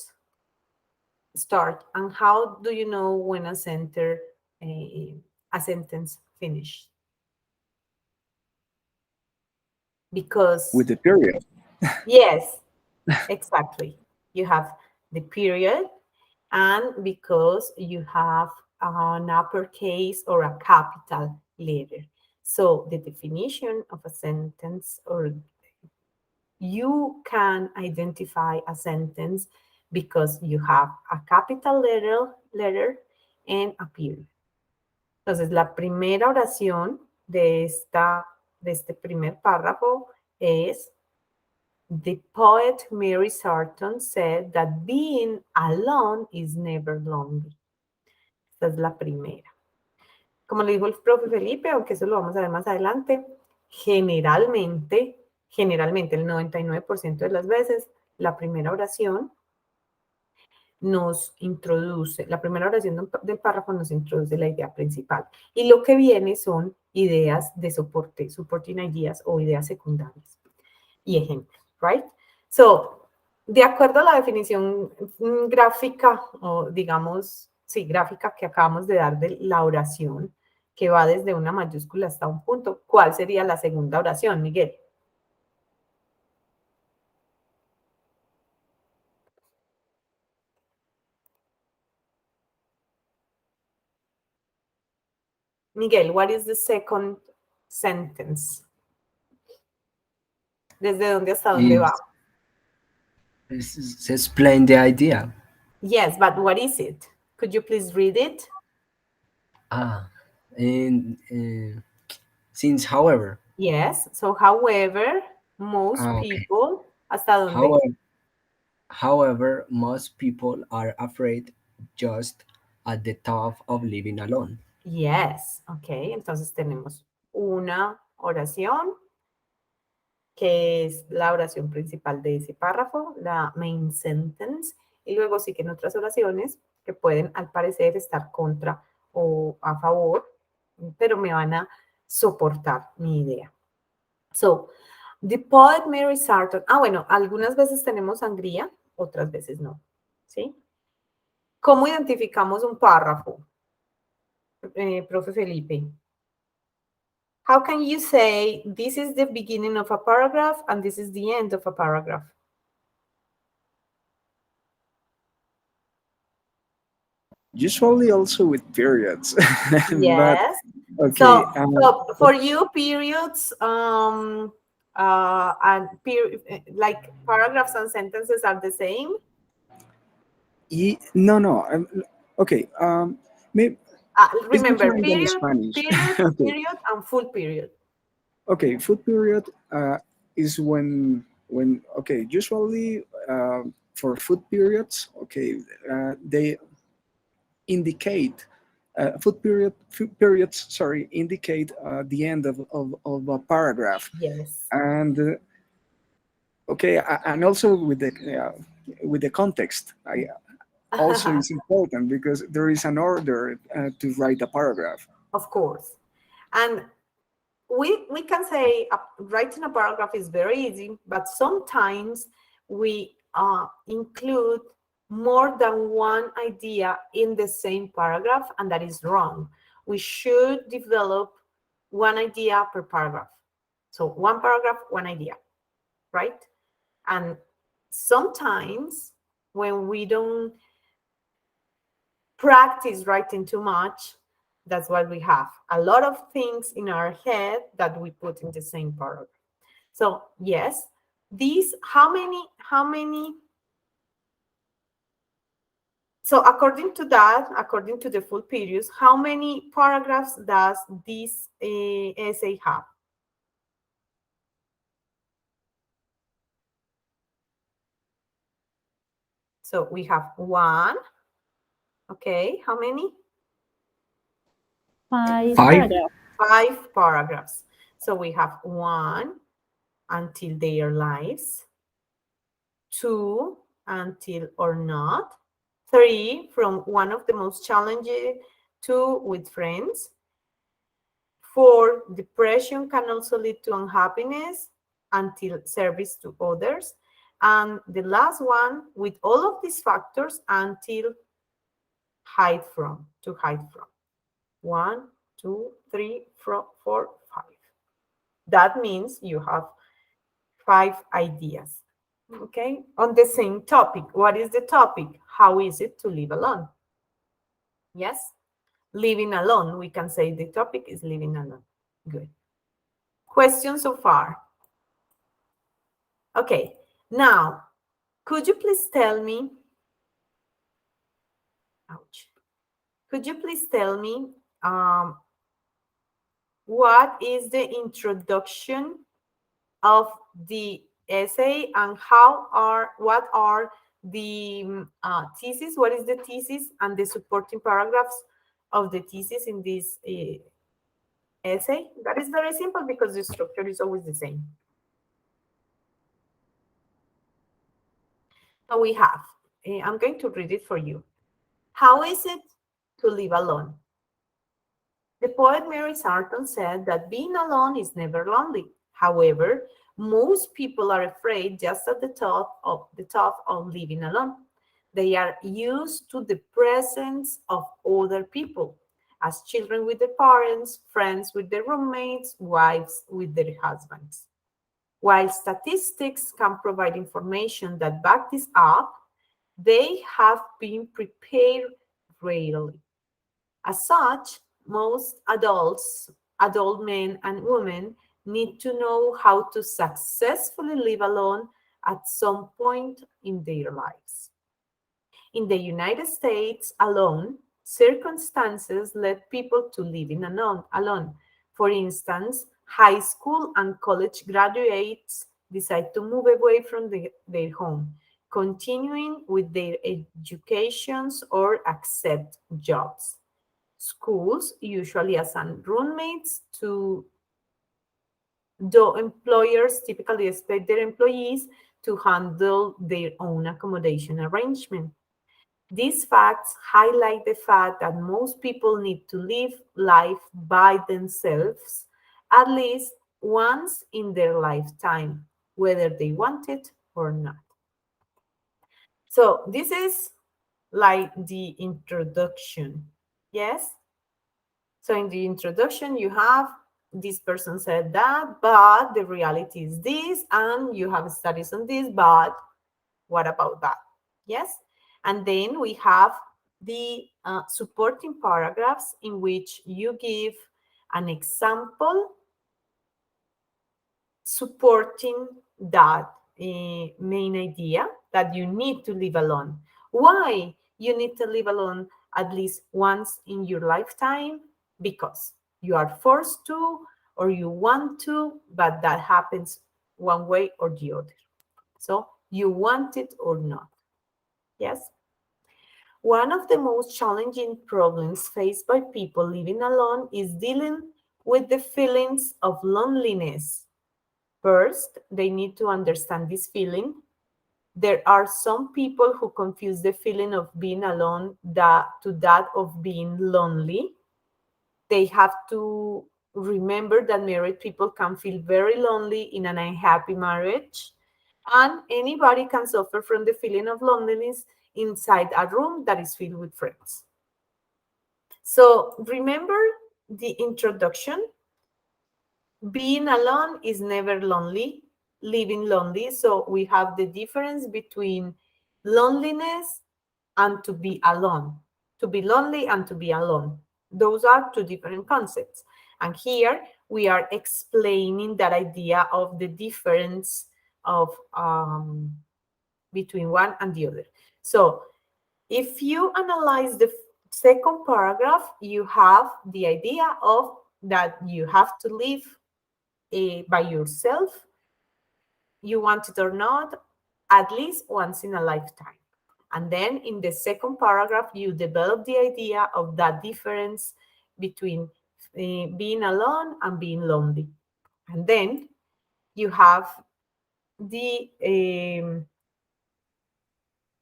and how do you know when a sentence finished? Because With the period. yes, exactly. You have the period, and because you have an uppercase or a capital letter. So the definition of a sentence, or you can identify a sentence because you have a capital letter and a period. Entonces, la primera oración de este primer párrafo es: The poet Mary Sarton said that being alone is never lonely. Esta es la primera. Como le dijo el profe Felipe, aunque eso lo vamos a ver más adelante, generalmente, el 99% de las veces, la primera oración nos introduce, la primera oración del párrafo nos introduce la idea principal. Y lo que viene son ideas de soporte, supporting ideas o ideas secundarias y ejemplos, right? So, de acuerdo a la definición gráfica, o digamos, sí, gráfica que acabamos de dar de la oración, que va desde una mayúscula hasta un punto, ¿cuál sería la segunda oración, Miguel? Miguel, what is the second sentence? ¿Desde dónde hasta dónde va? It's explain the idea. Yes, but what is it? Could you please read it? And since, however. Yes, so however, most Okay. people, ¿hasta dónde? However, most people are afraid just at the thought of living alone. Yes, ok, entonces tenemos una oración que es la oración principal de ese párrafo, la main sentence, y luego siguen otras oraciones que pueden al parecer estar contra o a favor, pero me van a soportar mi idea. So, the poet Mary Sarton, bueno, algunas veces tenemos sangría, otras veces no. ¿sí? ¿Cómo identificamos un párrafo, profe Felipe? How can you say this is the beginning of a paragraph and this is the end of a paragraph? Usually also with periods. But Yes. okay. So for you, periods and like paragraphs and sentences are the same. No. Okay. Maybe it's Remember, different than period, Spanish. period, Okay. period, and full period. Okay. Full period is when okay. Usually for food periods, okay, they indicate food periods. Sorry, indicate the end of a paragraph, Yes. and okay, and also with the context. I also is important because there is an order to write a paragraph. Of course. And we can say writing a paragraph is very easy, but sometimes we include more than one idea in the same paragraph, and that is wrong. We should develop one idea per paragraph. So one paragraph, one idea, right? And sometimes when we don't practice writing too much, that's what we have. A lot of things in our head that we put in the same paragraph. So yes, these, how many, so according to that, according to the full periods, how many paragraphs does this essay have? So we have one, okay, how many? 5 5. paragraphs. 5 paragraphs. So we have one, until their lives, 2, until or not, 3, from one of the most challenging, 2, with friends, 4, depression can also lead to unhappiness, until service to others, and the last one, with all of these factors, until hide from, to hide from. 1, 2, 3, 4, 5. That means you have 5 ideas, okay, on the same topic. What is the topic? How is it to live alone? Yes, living alone. We can say the topic is living alone. Good. Questions so far? Okay, now, could you please tell me, ouch, could you please tell me what is the introduction of the essay and what are the thesis, what is the thesis and the supporting paragraphs of the thesis in this essay? That is very simple because the structure is always the same. So we have, I'm going to read it for you. How is it to live alone? The poet Mary Sarton said that being alone is never lonely. However, most people are afraid just at the thought of living alone. They are used to the presence of other people, as children with their parents, friends with their roommates, wives with their husbands. While statistics can provide information that back this up, they have been prepared rarely. As such, most adult men and women, need to know how to successfully live alone at some point in their lives. In the United States alone, circumstances led people to living alone. For instance, high school and college graduates decide to move away from their home, continuing with their educations or accept jobs. Schools usually assign roommates to, though employers typically expect their employees to handle their own accommodation arrangement. These facts highlight the fact that most people need to live life by themselves at least once in their lifetime, whether they want it or not. So this is like the introduction. Yes? So in the introduction, you have this person said that, but the reality is this, and you have studies on this, but what about that? Yes? And then we have the supporting paragraphs in which you give an example supporting that main idea that you need to live alone. Why you need to live alone at least once in your lifetime? Because you are forced to or you want to, but that happens one way or the other. So you want it or not. Yes. One of the most challenging problems faced by people living alone is dealing with the feelings of loneliness. First, they need to understand this feeling. There are some people who confuse the feeling of being alone to that of being lonely. They have to remember that married people can feel very lonely in an unhappy marriage, and anybody can suffer from the feeling of loneliness inside a room that is filled with friends. So remember the introduction. Being alone is never lonely, living lonely. So we have the difference between loneliness and to be alone. To be lonely and to be alone. Those are two different concepts. And here we are explaining that idea of the difference of between one and the other. So if you analyze the second paragraph, you have the idea of that you have to live by yourself, you want it or not, at least once in a lifetime. And then in the second paragraph, you develop the idea of that difference between being alone and being lonely. And then you have the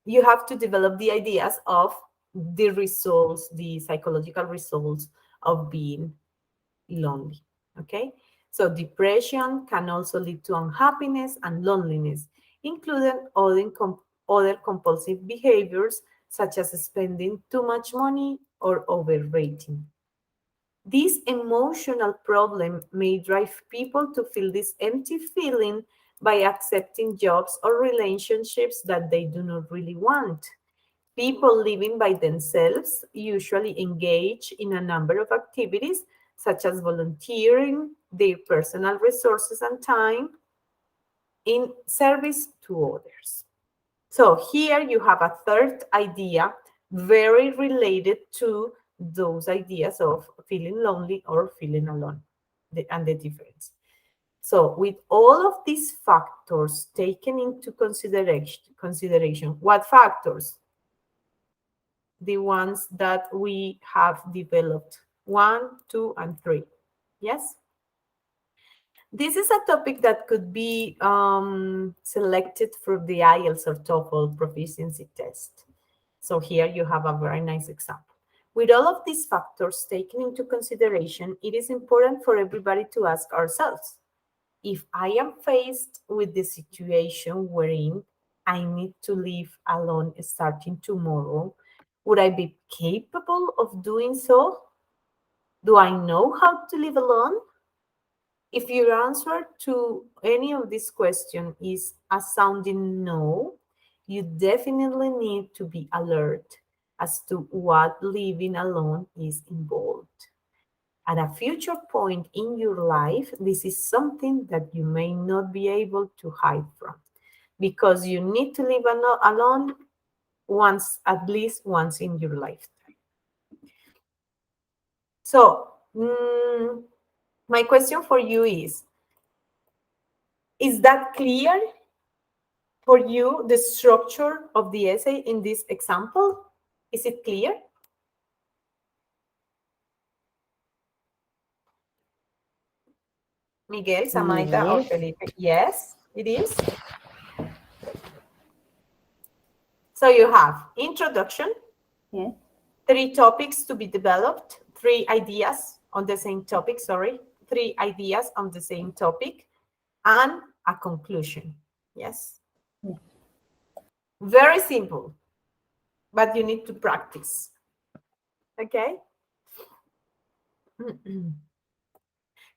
you have to develop the ideas of the results, the psychological results of being lonely. Okay, so depression can also lead to unhappiness and loneliness, including other compulsive behaviors such as spending too much money or overrating. This emotional problem may drive people to feel this empty feeling by accepting jobs or relationships that they do not really want. People living by themselves usually engage in a number of activities such as volunteering their personal resources and time in service to others. So here you have a third idea very related to those ideas of feeling lonely or feeling alone and the difference. So with all of these factors taken into consideration, what factors? The ones that we have developed, 1, 2, and 3. Yes? This is a topic that could be selected for the IELTS or TOEFL proficiency test. So here you have a very nice example. With all of these factors taken into consideration, it is important for everybody to ask ourselves, if I am faced with the situation wherein I need to live alone starting tomorrow, would I be capable of doing so? Do I know how to live alone? If your answer to any of these questions is a sounding no, you definitely need to be alert as to what living alone is involved. At a future point in your life, this is something that you may not be able to hide from because you need to live alone once, at least once in your lifetime. So, my question for you is that clear for you, the structure of the essay in this example? Is it clear? Miguel, Samaita, or Yes. Felipe? Yes, it is. So you have introduction, Yes. 3 topics to be developed, 3 ideas on the same topic, 3 ideas on the same topic, and a conclusion. Yes. Yes. Very simple. but you need to practice. Okay?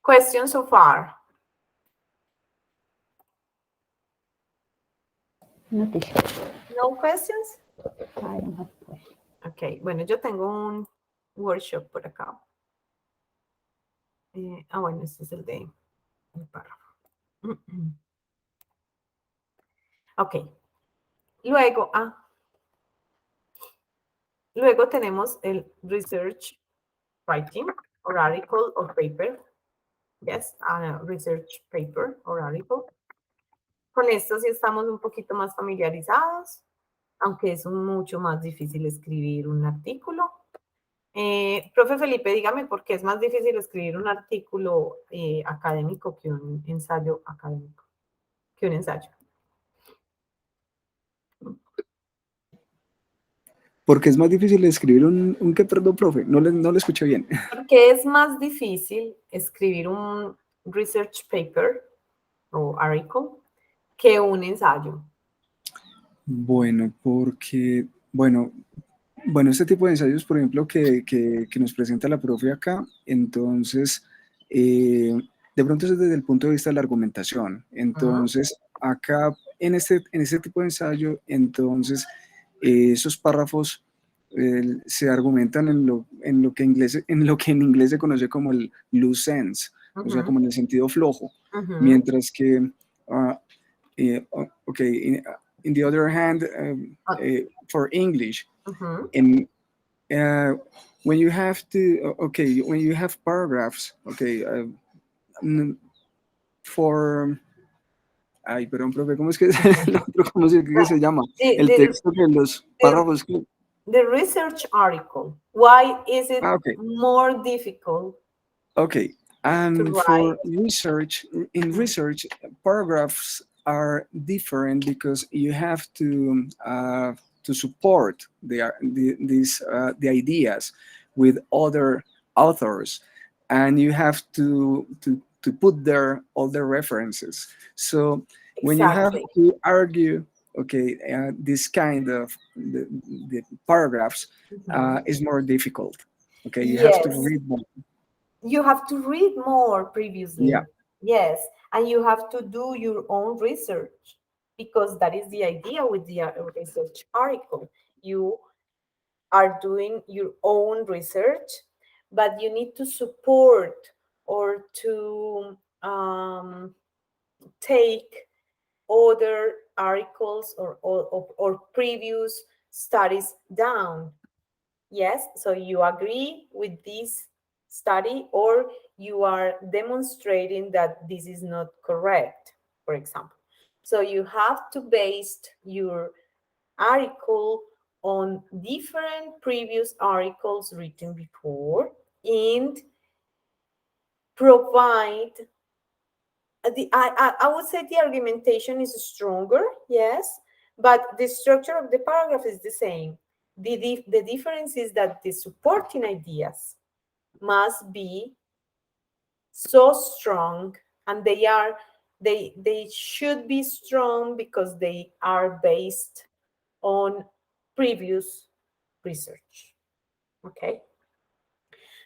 Questions so far? No, teacher. No questions? I don't have questions. Ok, bueno, yo tengo un workshop por acá. Bueno, este es el de el párrafo. Ok, luego, luego tenemos el research writing or article or paper. Yes, research paper or article. Con esto sí estamos un poquito más familiarizados, aunque es mucho más difícil escribir un artículo. Profe Felipe, dígame por qué es más difícil escribir un artículo académico que un ensayo académico, que un ensayo. Porque es más difícil escribir un qué, perdón, profe, no le escuché bien. Porque es más difícil escribir un research paper o article que un ensayo. Bueno, porque, bueno, este tipo de ensayos, por ejemplo, que nos presenta la profe acá, entonces, de pronto es desde el punto de vista de la argumentación. Entonces, acá, en este tipo de ensayo, entonces, esos párrafos se argumentan en lo que en inglés se conoce como el loose ends, o sea, como en el sentido flojo, mientras que, okay, in the other hand, for English, in when you have to, when you have paragraphs, for, ay, perdón, profe, ¿cómo es que es el otro? ¿Cómo es que se llama? El texto de los párrafos. The research article. Why is it Okay. more difficult? Okay, and to for write? research, in research, paragraphs are different because you have to support the ideas with other authors, and you have to put there all the references. So when you have Exactly. to argue, this kind of the paragraphs is more difficult. Okay, you have to Yes. read more. You have to read more previously. Yeah. Yes, and you have to do your own research because that is the idea with the research article. You are doing your own research, but you need to support or to take other articles or previous studies down. Yes, so you agree with this study or you are demonstrating that this is not correct, for example. So you have to base your article on different previous articles written before and provide I would say the argumentation is stronger, yes, but the structure of the paragraph is the same. The difference is that the supporting ideas must be so strong, and they should be strong because they are based on previous research. Okay.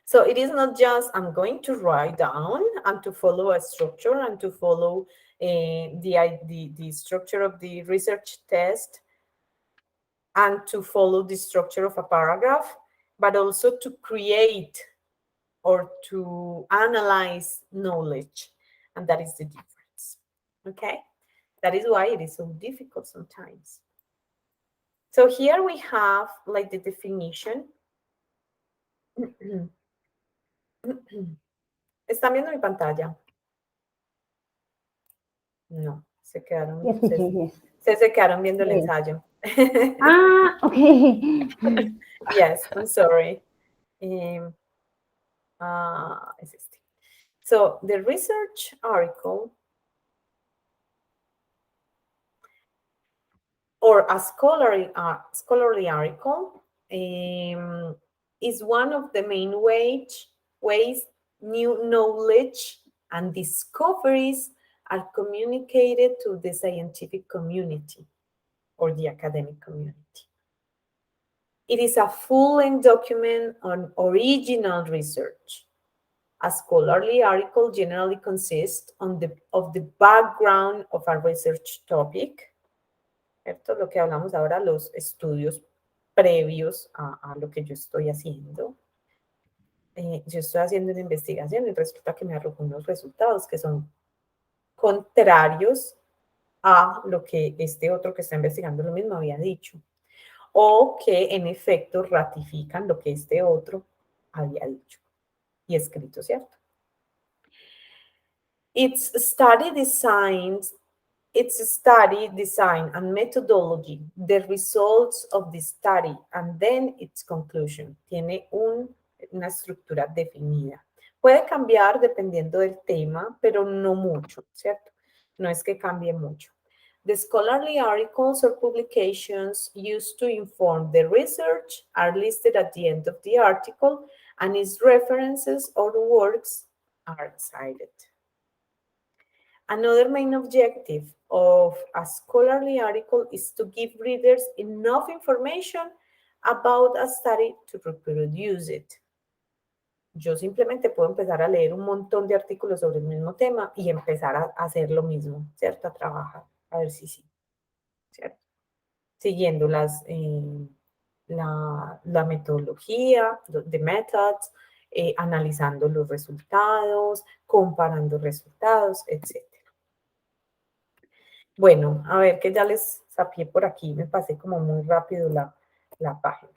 So it is not just I'm going to write down and to follow a structure and to follow the structure of the research test and to follow the structure of a paragraph, but also to create or to analyze knowledge. And that is the difference. Okay? That is why it is so difficult sometimes. So here we have like the definition. ¿Están viendo mi pantalla? No, se quedaron. Yes, teacher, yes. Se quedaron viendo el Yes. ensayo. Okay. Yes, I'm sorry. Es este. So the research article or a scholarly article is one of the main ways new knowledge and discoveries are communicated to the scientific community or the academic community. It is a full-length document on original research. A scholarly article generally consists of the background of a research topic, ¿cierto? Lo que hablamos ahora, los estudios previos a lo que yo estoy haciendo. Yo estoy haciendo una investigación y resulta que me arrojó unos resultados que son contrarios a lo que este otro que está investigando lo mismo había dicho, o que en efecto ratifican lo que este otro había dicho y escrito, ¿cierto? Its study design and methodology, the results of the study, and then its conclusion. Tiene una estructura definida. Puede cambiar dependiendo del tema, pero no mucho, ¿cierto? No es que cambie mucho. The scholarly articles or publications used to inform the research are listed at the end of the article, and its references or works are cited. Another main objective of a scholarly article is to give readers enough information about a study to reproduce it. Yo simplemente puedo empezar a leer un montón de artículos sobre el mismo tema y empezar a hacer lo mismo, ¿cierto? A trabajar, a ver si sí, ¿cierto? Siguiendo la metodología, the methods, analizando los resultados, comparando resultados, etc. Bueno, a ver, que ya les sapié por aquí, me pasé como muy rápido la página.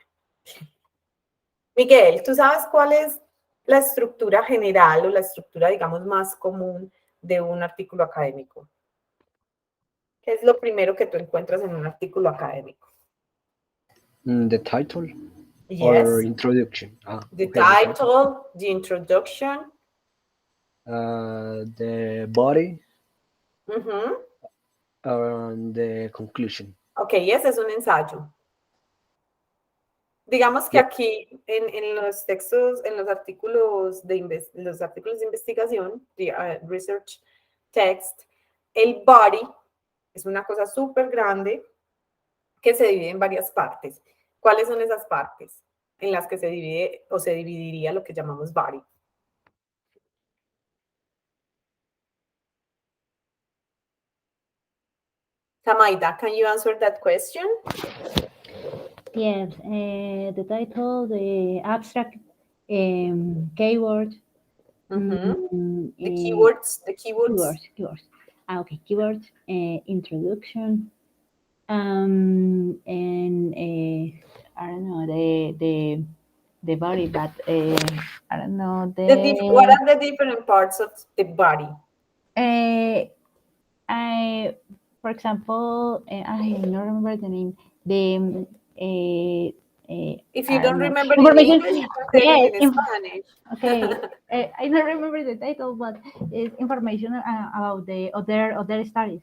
Miguel, ¿tú sabes cuál es la estructura general o la estructura, digamos, más común de un artículo académico? ¿Qué es lo primero que tú encuentras en un artículo académico? The title Yes, or introduction? the Okay, title, the introduction. The body Ujú. and the conclusion. Ok, ese es un ensayo. Digamos que Yeah. aquí en los textos, en los artículos de investigación, the, research text, el body es una cosa súper grande que se divide en varias partes. ¿Cuáles son esas partes en las que se divide o se dividiría lo que llamamos body? Tamaida, can you answer that question? Yes, the title, the abstract, keyword. The eh, keywords. Keywords. Okay, keywords, introduction, and I don't know the body, but I don't know What are the different parts of the body? For example, I don't remember the name. If you I don't know. remember in Information. English, you can say Yes, it in Spanish. okay. I don't remember the title, but it's information about the other studies.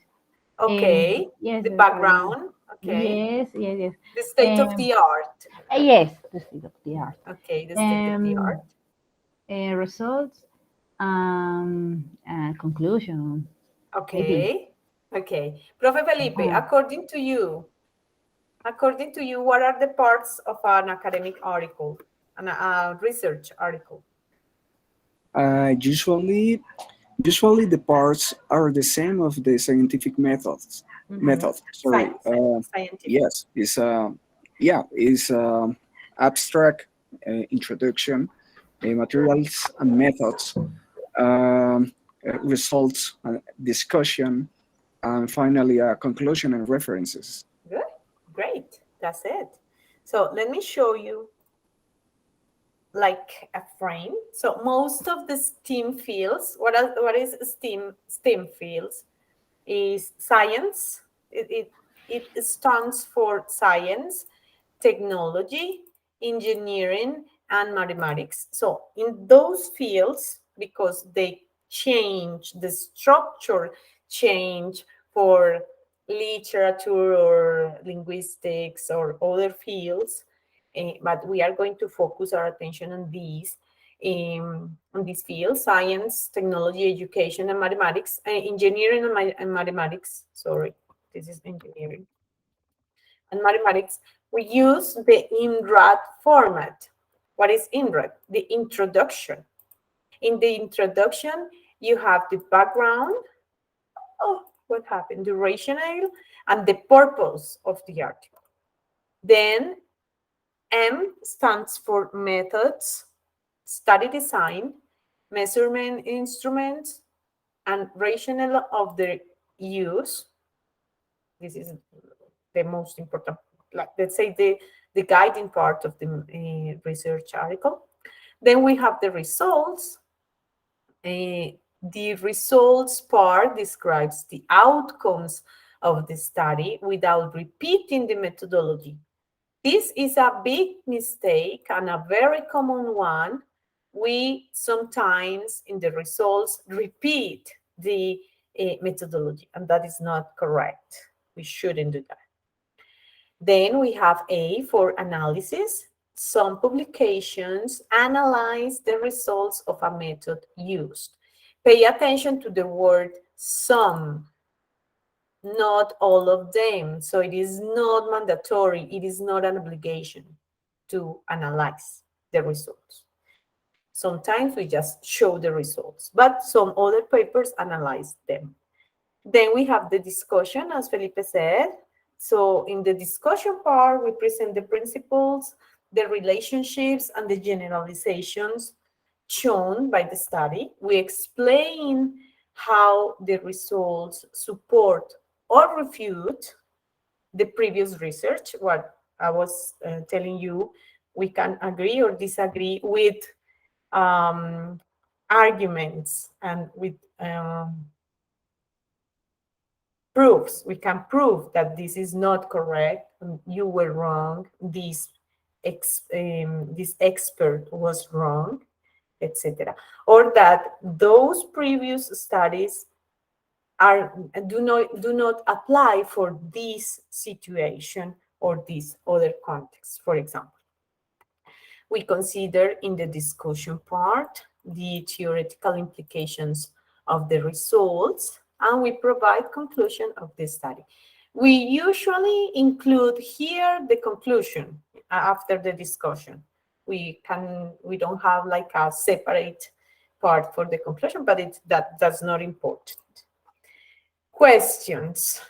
Okay. Yes, The for background. Okay. Yes. The state of the art. Yes, the state of the art. Okay, the state of the art. Results, conclusion. Okay. Okay. Profe Felipe, according to you, what are the parts of an academic article, a research article? Usually the parts are the same of the scientific methods. Method. Sorry. Scientific. Yes, it's abstract, introduction, materials and methods, results, discussion, and finally a conclusion and references. Good. Great. That's it. So let me show you like a frame. So most of the STEAM fields, what is STEAM fields? Is science. It stands for science, technology, engineering, and mathematics. So in those fields, because they change, the structure change for literature or linguistics or other fields, but we are going to focus our attention on these fields: science, technology, education, and mathematics, engineering and mathematics. Sorry, this is engineering and mathematics. we use the INRAD format. What is INRAD? The introduction. In the introduction, you have the background. Oh, what happened? The rationale and the purpose of the article. Then M stands for methods, study design, measurement instruments, and rationale of their use. This is the most important, like, let's say the guiding part of the research article. Then we have the results. The results part describes the outcomes of the study without repeating the methodology. This is a big mistake and a very common one. We sometimes in the results repeat the methodology, and that is not correct. We shouldn't do that. Then we have A for analysis. Some publications analyze the results of a method used. Pay attention to the word some, not all of them. So it is not mandatory. It is not an obligation to analyze the results. Sometimes we just show the results, but some other papers analyze them. Then we have the discussion, as Felipe said. So in the discussion part, we present the principles, the relationships, and the generalizations shown by the study. We explain how the results support or refute the previous research. What I was telling you, we can agree or disagree with arguments and with proofs. We can prove that this is not correct, you were wrong, this expert was wrong, etc. Or that those previous studies do not apply for this situation or this other context, for example. We consider in the discussion part the theoretical implications of the results, and we provide conclusion of the study. We usually include here the conclusion after the discussion. We don't have like a separate part for the conclusion, but that's not important. Questions?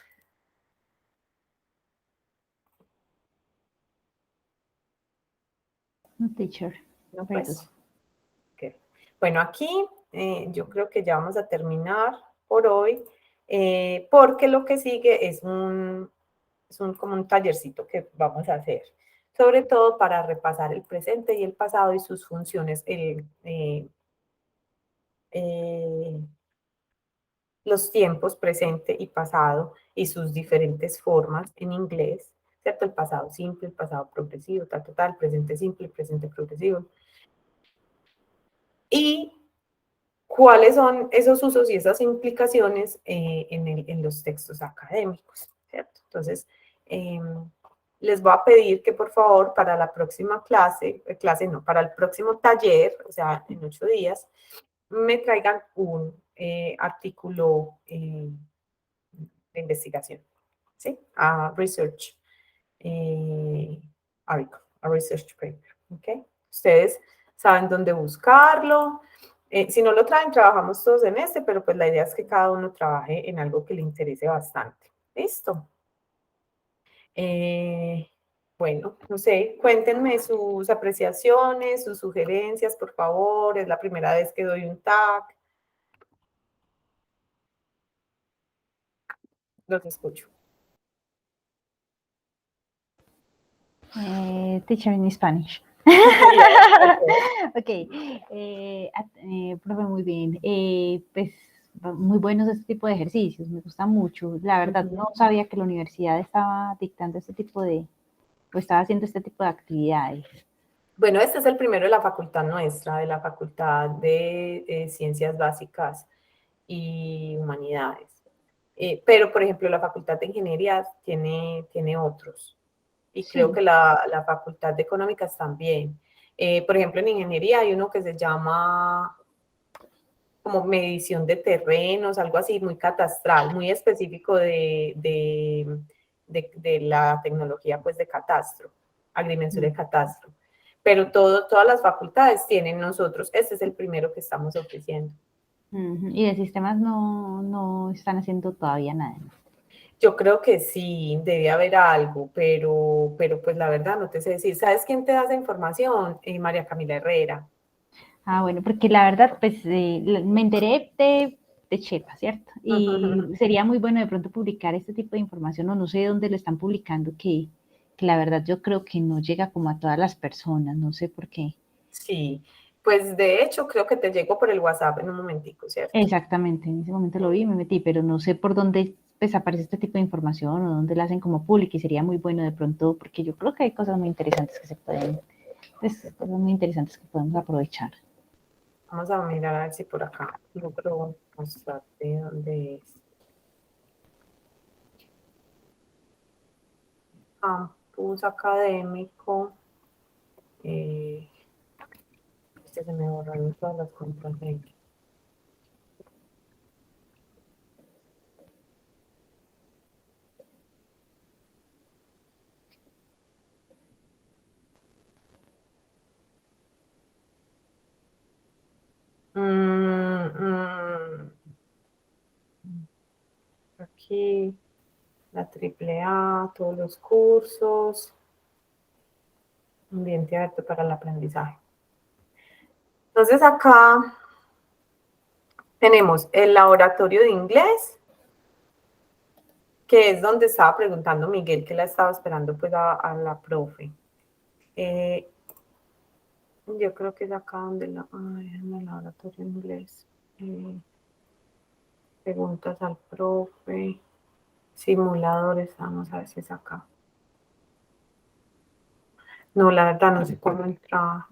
No, teacher. No, Very pues. good. Okay. Bueno, aquí yo creo que ya vamos a terminar por hoy, porque lo que sigue es como un tallercito que vamos a hacer, sobre todo para repasar el presente y el pasado y sus funciones, los tiempos presente y pasado y sus diferentes formas en inglés, ¿cierto? El pasado simple, el pasado progresivo, el presente simple, el presente progresivo. Y cuáles son esos usos y esas implicaciones en los textos académicos, ¿cierto? Entonces, les voy a pedir que por favor para la próxima para el próximo taller, o sea, en 8 días, me traigan un artículo de investigación, ¿sí? A research article, a research paper, ¿ok? Ustedes saben dónde buscarlo. Si no lo traen, trabajamos todos en este, pero pues la idea es que cada uno trabaje en algo que le interese bastante. ¿Listo? Bueno, no sé, cuéntenme sus apreciaciones, sus sugerencias, por favor. Es la primera vez que doy un TAC. Los escucho. Teacher in Spanish. Yeah, okay. Profe, muy bien. Pues muy buenos este tipo de ejercicios, me gusta mucho. La verdad, no sabía que la universidad estaba dictando este tipo de, o estaba haciendo este tipo de actividades. Bueno, este es el primero de la facultad nuestra, de la Facultad de Ciencias Básicas y Humanidades. Pero, por ejemplo, la Facultad de Ingeniería tiene otros. Y Sí. creo que la Facultad de Económicas también. Por ejemplo, en Ingeniería hay uno que se llama como medición de terrenos, algo así muy catastral, muy específico de de la tecnología pues de catastro, agrimensura de catastro. Pero todas las facultades tienen nosotros, este es el primero que estamos ofreciendo. Y de sistemas no están haciendo todavía nada. Yo creo que sí, debe haber algo, pero pues la verdad no te sé decir. ¿Sabes quién te da esa información? María Camila Herrera. Ah, bueno, porque la verdad, pues me enteré de Chepa, ¿cierto? Y sería muy bueno de pronto publicar este tipo de información, o no sé dónde lo están publicando, que la verdad yo creo que no llega como a todas las personas, no sé por qué. Sí, pues de hecho creo que te llegó por el WhatsApp en un momentico, ¿cierto? Exactamente, en ese momento lo vi y me metí, pero no sé por dónde pues aparece este tipo de información o dónde la hacen como pública y sería muy bueno de pronto, porque yo creo que hay cosas muy interesantes que se pueden, pues, cosas muy interesantes que podemos aprovechar. Vamos a mirar a ver si por acá logro mostrarte dónde es. Campus académico. Se me borraron todas las contraseñas. Aquí, la AAA, todos los cursos, ambiente abierto para el aprendizaje. Entonces acá tenemos el laboratorio de inglés, que es donde estaba preguntando Miguel, que la estaba esperando pues a la profe. Yo creo que es acá donde en el laboratorio de inglés. Preguntas al profe. Simuladores, vamos a ver si es acá. No, la verdad no sé cómo entrar.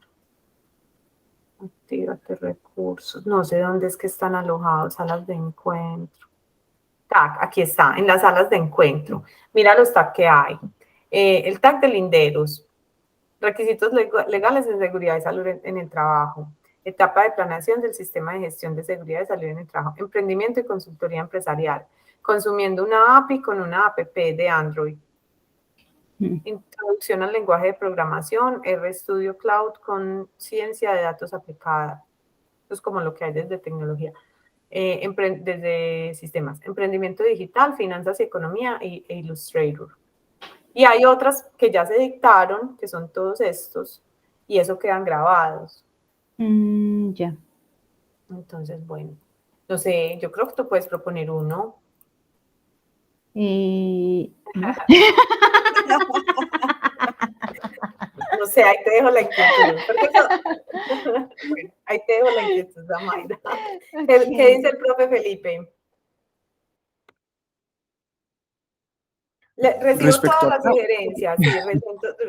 Actívate recursos. No sé dónde es que están alojados, salas de encuentro. TAC, aquí está, en las salas de encuentro. Mira los TAC que hay. El TAC de linderos. Requisitos legales de seguridad y salud en el trabajo. Etapa de planeación del sistema de gestión de seguridad y salud en el trabajo. Emprendimiento y consultoría empresarial. Consumiendo una API con una app de Android. Introducción al lenguaje de programación, RStudio Cloud con ciencia de datos aplicada. Eso es como lo que hay desde tecnología. Desde sistemas. Emprendimiento digital, finanzas y economía e Illustrator. Y hay otras que ya se dictaron, que son todos estos, y eso quedan grabados. Ya. Entonces, bueno, no sé, yo creo que tú puedes proponer uno. No. No sé, ahí te dejo la inquietud. Bueno, ahí te dejo la inquietud, Mayra. ¿Qué dice el profe Felipe? Recibo Respecto todas a... las sugerencias, sí,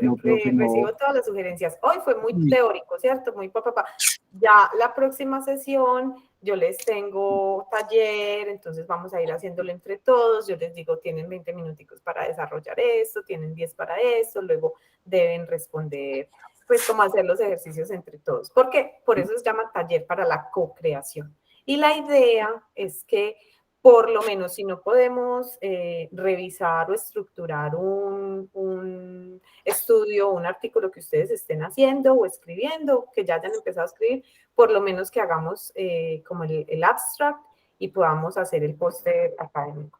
No, profe, no. recibo todas las sugerencias. Hoy fue muy teórico, ¿cierto? Muy papá. Ya la próxima sesión yo les tengo taller, entonces vamos a ir haciéndolo entre todos. Yo les digo, tienen 20 minuticos para desarrollar esto, tienen 10 para esto, luego deben responder, pues cómo hacer los ejercicios entre todos. Porque por eso se llama taller para la co-creación. Y la idea es que por lo menos si no podemos revisar o estructurar un estudio, un artículo que ustedes estén haciendo o escribiendo, que ya hayan empezado a escribir, por lo menos que hagamos como el abstract y podamos hacer el póster académico.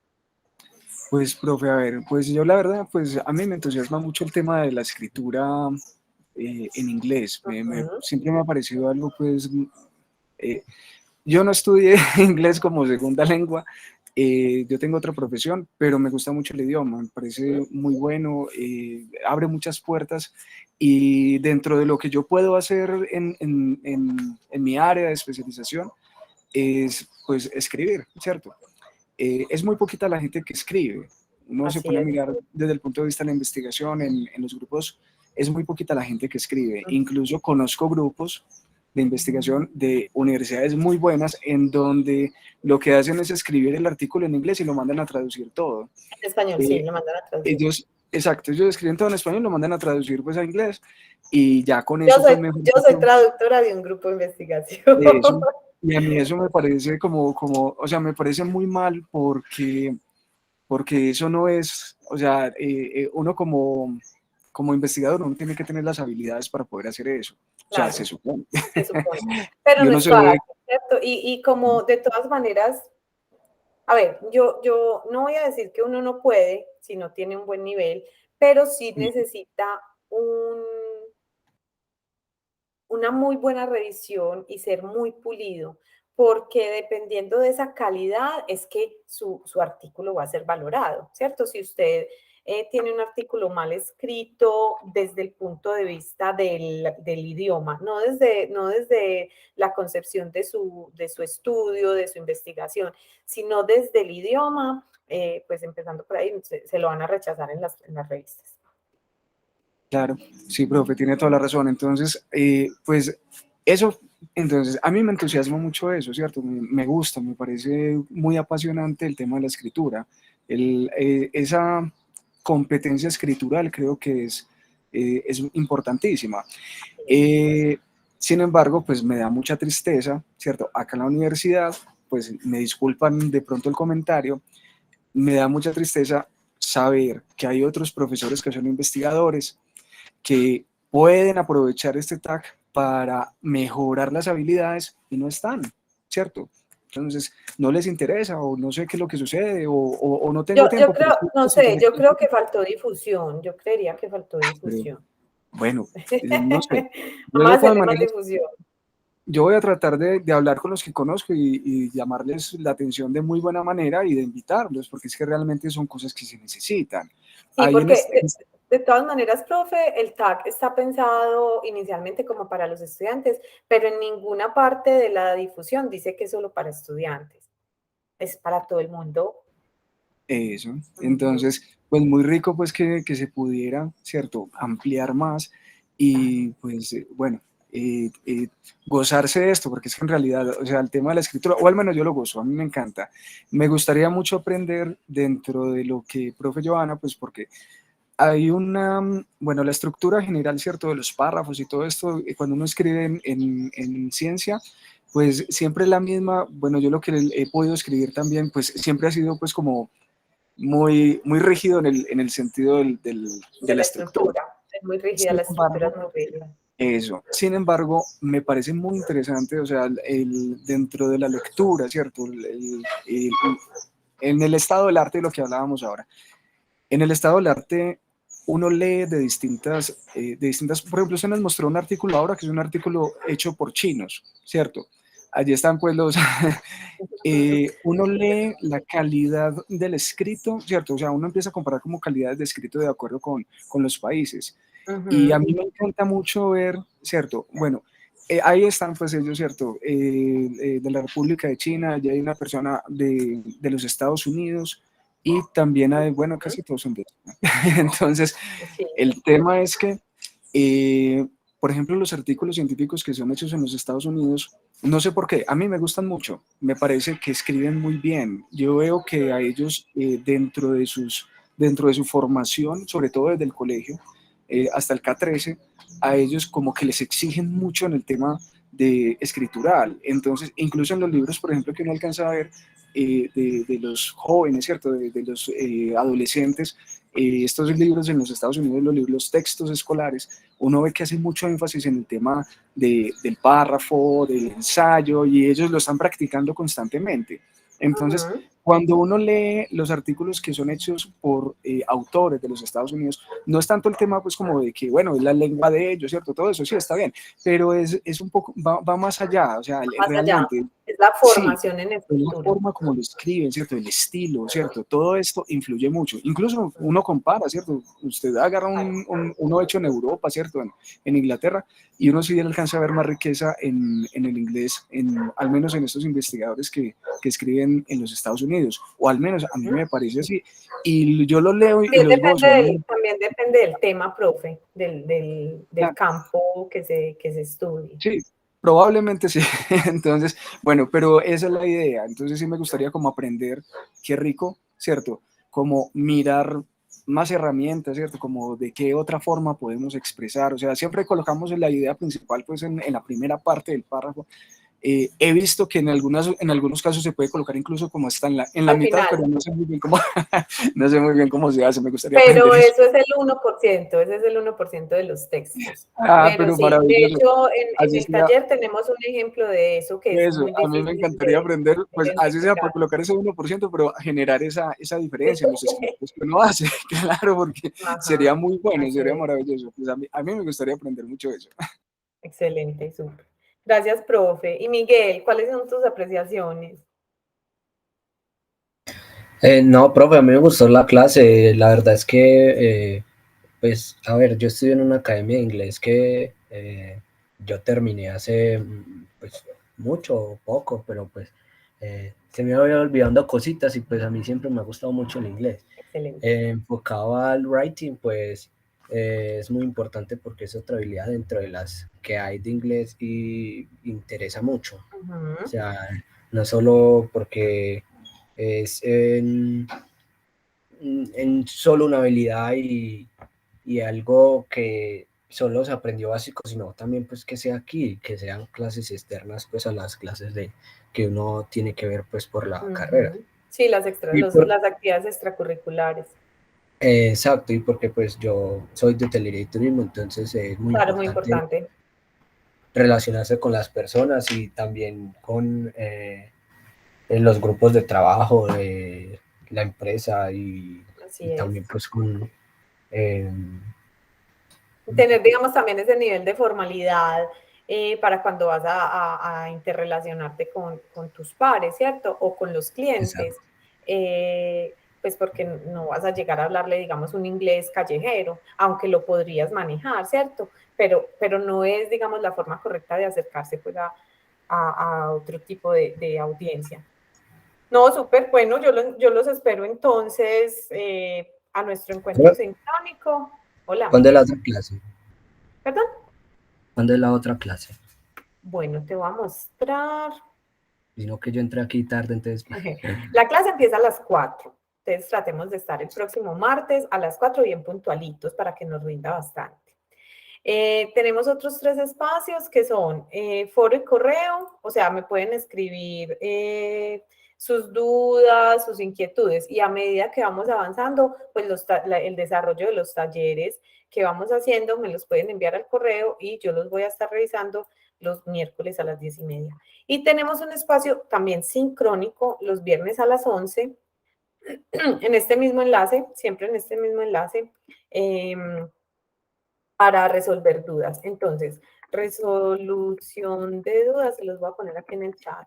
Pues, profe, a ver, pues yo la verdad, pues a mí me entusiasma mucho el tema de la escritura en inglés. Siempre me ha parecido algo, pues, yo no estudié inglés como segunda lengua, yo tengo otra profesión, pero me gusta mucho el idioma, me parece muy bueno, abre muchas puertas y dentro de lo que yo puedo hacer en mi área de especialización es pues escribir, ¿cierto? Es muy poquita la gente que escribe. Uno se pone a mirar desde el punto de vista de la investigación en los grupos, es muy poquita la gente que escribe. Incluso conozco grupos de investigación de universidades muy buenas en donde lo que hacen es escribir el artículo en inglés y lo mandan a traducir todo. En español, sí, lo mandan a traducir. Exacto, ellos escriben todo en español, lo mandan a traducir pues a inglés y ya con eso pues mejor. Yo soy traductora de un grupo de investigación. Eso, y a mí eso me parece como, o sea, me parece muy mal porque eso no es, o sea, uno como investigador, uno tiene que tener las habilidades para poder hacer eso. O sea, Claro, se supone. se supone. Pero Y no uno es se fácil, ve, ¿cierto? Y como de todas maneras, a ver, yo no voy a decir que uno no puede si no tiene un buen nivel, pero sí necesita una muy buena revisión y ser muy pulido, porque dependiendo de esa calidad es que su artículo va a ser valorado, ¿cierto? Si usted tiene un artículo mal escrito desde el punto de vista del idioma, no desde la concepción de su estudio, de su investigación, sino desde el idioma, pues empezando por ahí, se lo van a rechazar en las revistas. claro, sí, profe, tiene toda la razón. Entonces, pues eso, entonces, a mí me entusiasma mucho eso, ¿cierto? Me gusta, me parece muy apasionante el tema de la escritura. Esa competencia escritural creo que es importantísima. Eh, Sin embargo, pues me da mucha tristeza, ¿cierto? Acá en la universidad, pues me disculpan de pronto el comentario, me da mucha tristeza saber que hay otros profesores que son investigadores que pueden aprovechar este TAC para mejorar las habilidades y no están, ¿cierto? Entonces, no les interesa o no sé qué es lo que sucede o no tengo Yo tiempo. creo, no sé, yo creo que faltó difusión, yo creería que faltó Pero, difusión. bueno, no sé. Yo Vamos de a todas hacerle más maneras, difusión. yo voy a tratar de hablar con los que conozco y llamarles la atención de muy buena manera y de invitarlos, porque es que realmente son cosas que se necesitan. Sí, Ahí en porque este, de todas maneras, profe, el TAC está pensado inicialmente como para los estudiantes, pero en ninguna parte de la difusión dice que es solo para estudiantes, es para todo el mundo. eso. Ujú. Entonces, pues muy rico pues que se pudiera, ¿cierto? Ampliar más y pues bueno, gozarse de esto, porque es que en realidad, o sea, el tema de la escritura, o al menos yo lo gozo, a mí me encanta. Me gustaría mucho aprender dentro de lo que, profe Johanna, pues porque hay bueno, la estructura general, ¿cierto? De los párrafos y todo esto, cuando uno escribe en ciencia, pues siempre es la misma, bueno, yo lo que he podido escribir también, pues siempre ha sido pues como muy rígido en el sentido de De la la estructura. estructura, es muy rígida, Sin la estructura es embargo, muy rígida. eso. Sin embargo, me parece muy interesante, o sea, dentro de la lectura, ¿cierto? En el estado del arte, de lo que hablábamos ahora. En el estado del arte, uno lee de distintas, por ejemplo, usted nos mostró un artículo ahora que es un artículo hecho por chinos, ¿cierto? Allí están pues los, uno lee la calidad del escrito, ¿cierto? O sea, uno empieza a comparar como calidades de escrito de acuerdo con los países. Y a Ujú. mí me encanta mucho ver, ¿cierto? Bueno, ahí están pues ellos, ¿cierto? De la República de China, ya hay una persona de los Estados Unidos y también hay, bueno, casi todos son de China. Entonces, Sí. el tema es que, por ejemplo, los artículos científicos que son hechos en los Estados Unidos, no sé por qué, a mí me gustan mucho, me parece que escriben muy bien. Yo veo que a ellos, dentro de su formación, sobre todo desde el colegio, hasta el K13, a ellos como que les exigen mucho en el tema de escritural. Entonces, incluso en los libros, por ejemplo, que uno alcanza a ver de los jóvenes, ¿cierto? De los adolescentes, estos libros en los Estados Unidos, los textos escolares, uno ve que hacen mucho énfasis en el tema del párrafo, del ensayo, y ellos lo están practicando constantemente. Entonces, Ujú. cuando uno lee los artículos que son hechos por autores de los Estados Unidos, no es tanto el tema pues como de que, bueno, es la lengua de ellos, ¿cierto? Todo eso sí está bien, pero es un poco, va más allá, o sea, Más allá, realmente, es la sí, formación en es la escritura. forma como lo escriben, ¿cierto? El estilo, ¿cierto? Todo esto influye mucho. Incluso uno compara, ¿cierto? Usted agarra uno hecho en Europa, ¿cierto? En Inglaterra, y uno sí alcanza a ver más riqueza en el inglés, al menos en estos investigadores que escriben en los Estados Unidos, o al menos a mí me parece así. Y yo los leo y los gozo. También depende del tema, profe, del campo que se estudie. Sí, probablemente sí. Entonces, bueno, pero esa es la idea. Entonces sí me gustaría como aprender, qué rico, ¿cierto? Como mirar más herramientas, ¿cierto? Como de qué otra forma podemos expresar. O sea, siempre colocamos la idea principal pues en la primera parte del párrafo, He visto que en algunos casos se puede colocar incluso como está en la Al mitad, final. pero no sé muy bien cómo, no sé muy bien cómo se hace, me gustaría Pero aprender eso. eso es el 1%, ese es el 1% de los textos. Ah, Pero pero sí, de maravilloso. hecho, en Así el sea, taller tenemos un ejemplo de eso que es eso, muy a mí me difícil encantaría aprender, de pues así sea, por identificar. colocar ese 1%, pero generar esa diferencia en los escritos que uno hace, claro, porque sería Ajá, muy bueno, así sería es. maravilloso. Pues a mí me gustaría aprender mucho eso. Excelente, súper. Gracias, profe. Y Miguel, ¿cuáles son tus apreciaciones? No, profe, a mí me gustó la clase. La verdad es que, pues, a ver, yo estudio en una academia de inglés que yo terminé hace, pues, mucho o poco, pero pues se me había olvidando cositas y pues a mí siempre me ha gustado mucho el inglés. Excelente. Enfocado al writing, pues es muy importante porque es otra habilidad dentro de las que hay de inglés y interesa mucho. O Ujú. sea, no solo porque es en solo una habilidad y algo que solo se aprendió básico, sino también pues que sea aquí, que sean clases externas pues a las clases que uno tiene que ver pues por la carrera. Ujú. Sí, Y por, las actividades extracurriculares. exacto, y porque pues yo soy de hotelería y turismo, entonces es muy Claro, muy importante importante. relacionarse con las personas y también con en los grupos de trabajo de la empresa y Así es. también pues con eh, Tener, digamos, también ese nivel de formalidad para cuando vas a interrelacionarte con tus pares, ¿cierto? O con los clientes, exacto. pues porque no vas a llegar a hablarle, digamos, un inglés callejero, aunque lo podrías manejar, ¿cierto? Pero no es, digamos, la forma correcta de acercarse pues a otro tipo de audiencia. No, súper bueno, yo los espero entonces a nuestro encuentro sincrónico. Hola, ¿Cuándo es la otra clase? ¿perdón? ¿Cuándo es la otra clase? Bueno, te voy a mostrar. Sino que yo entré aquí tarde, entonces La clase empieza a las 4. Entonces tratemos de estar el próximo martes a las 4 bien puntualitos para que nos rinda bastante. Tenemos otros 3 espacios que son foro y correo, o sea, me pueden escribir sus dudas, sus inquietudes y a medida que vamos avanzando, pues el desarrollo de los talleres que vamos haciendo me los pueden enviar al correo y yo los voy a estar revisando los miércoles a las 10:30. Y tenemos un espacio también sincrónico los viernes a las 11 en este mismo enlace, siempre en este mismo enlace. Para resolver dudas. Entonces, resolución de dudas, se los voy a poner aquí en el chat.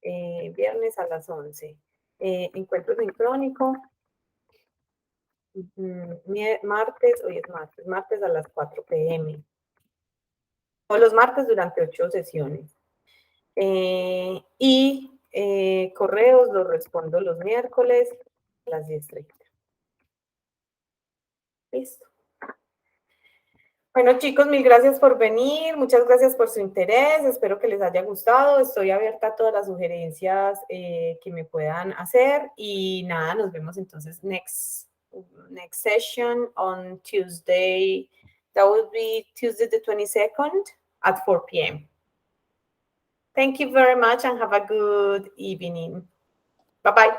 Viernes a las 11. Encuentro sincrónico. Martes, hoy es martes a las 4 p.m. O los martes durante 8 sesiones. Correos los respondo los miércoles a las 10:30. Listo. Bueno, chicos, mil gracias por venir, muchas gracias por su interés, espero que les haya gustado, estoy abierta a todas las sugerencias que me puedan hacer y nada, nos vemos entonces next session on Tuesday, that would be Tuesday the 22nd at 4 p.m. Thank you very much and have a good evening. Bye-bye.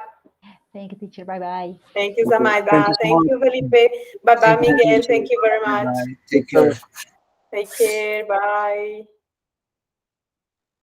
Thank you, teacher. Bye-bye. Thank you, Okay, thank Zamaida. you so Thank much. you, Felipe. Bye-bye, thank you, Miguel. teacher. Thank you very much. Bye. Take Take care. care. Take care. Bye.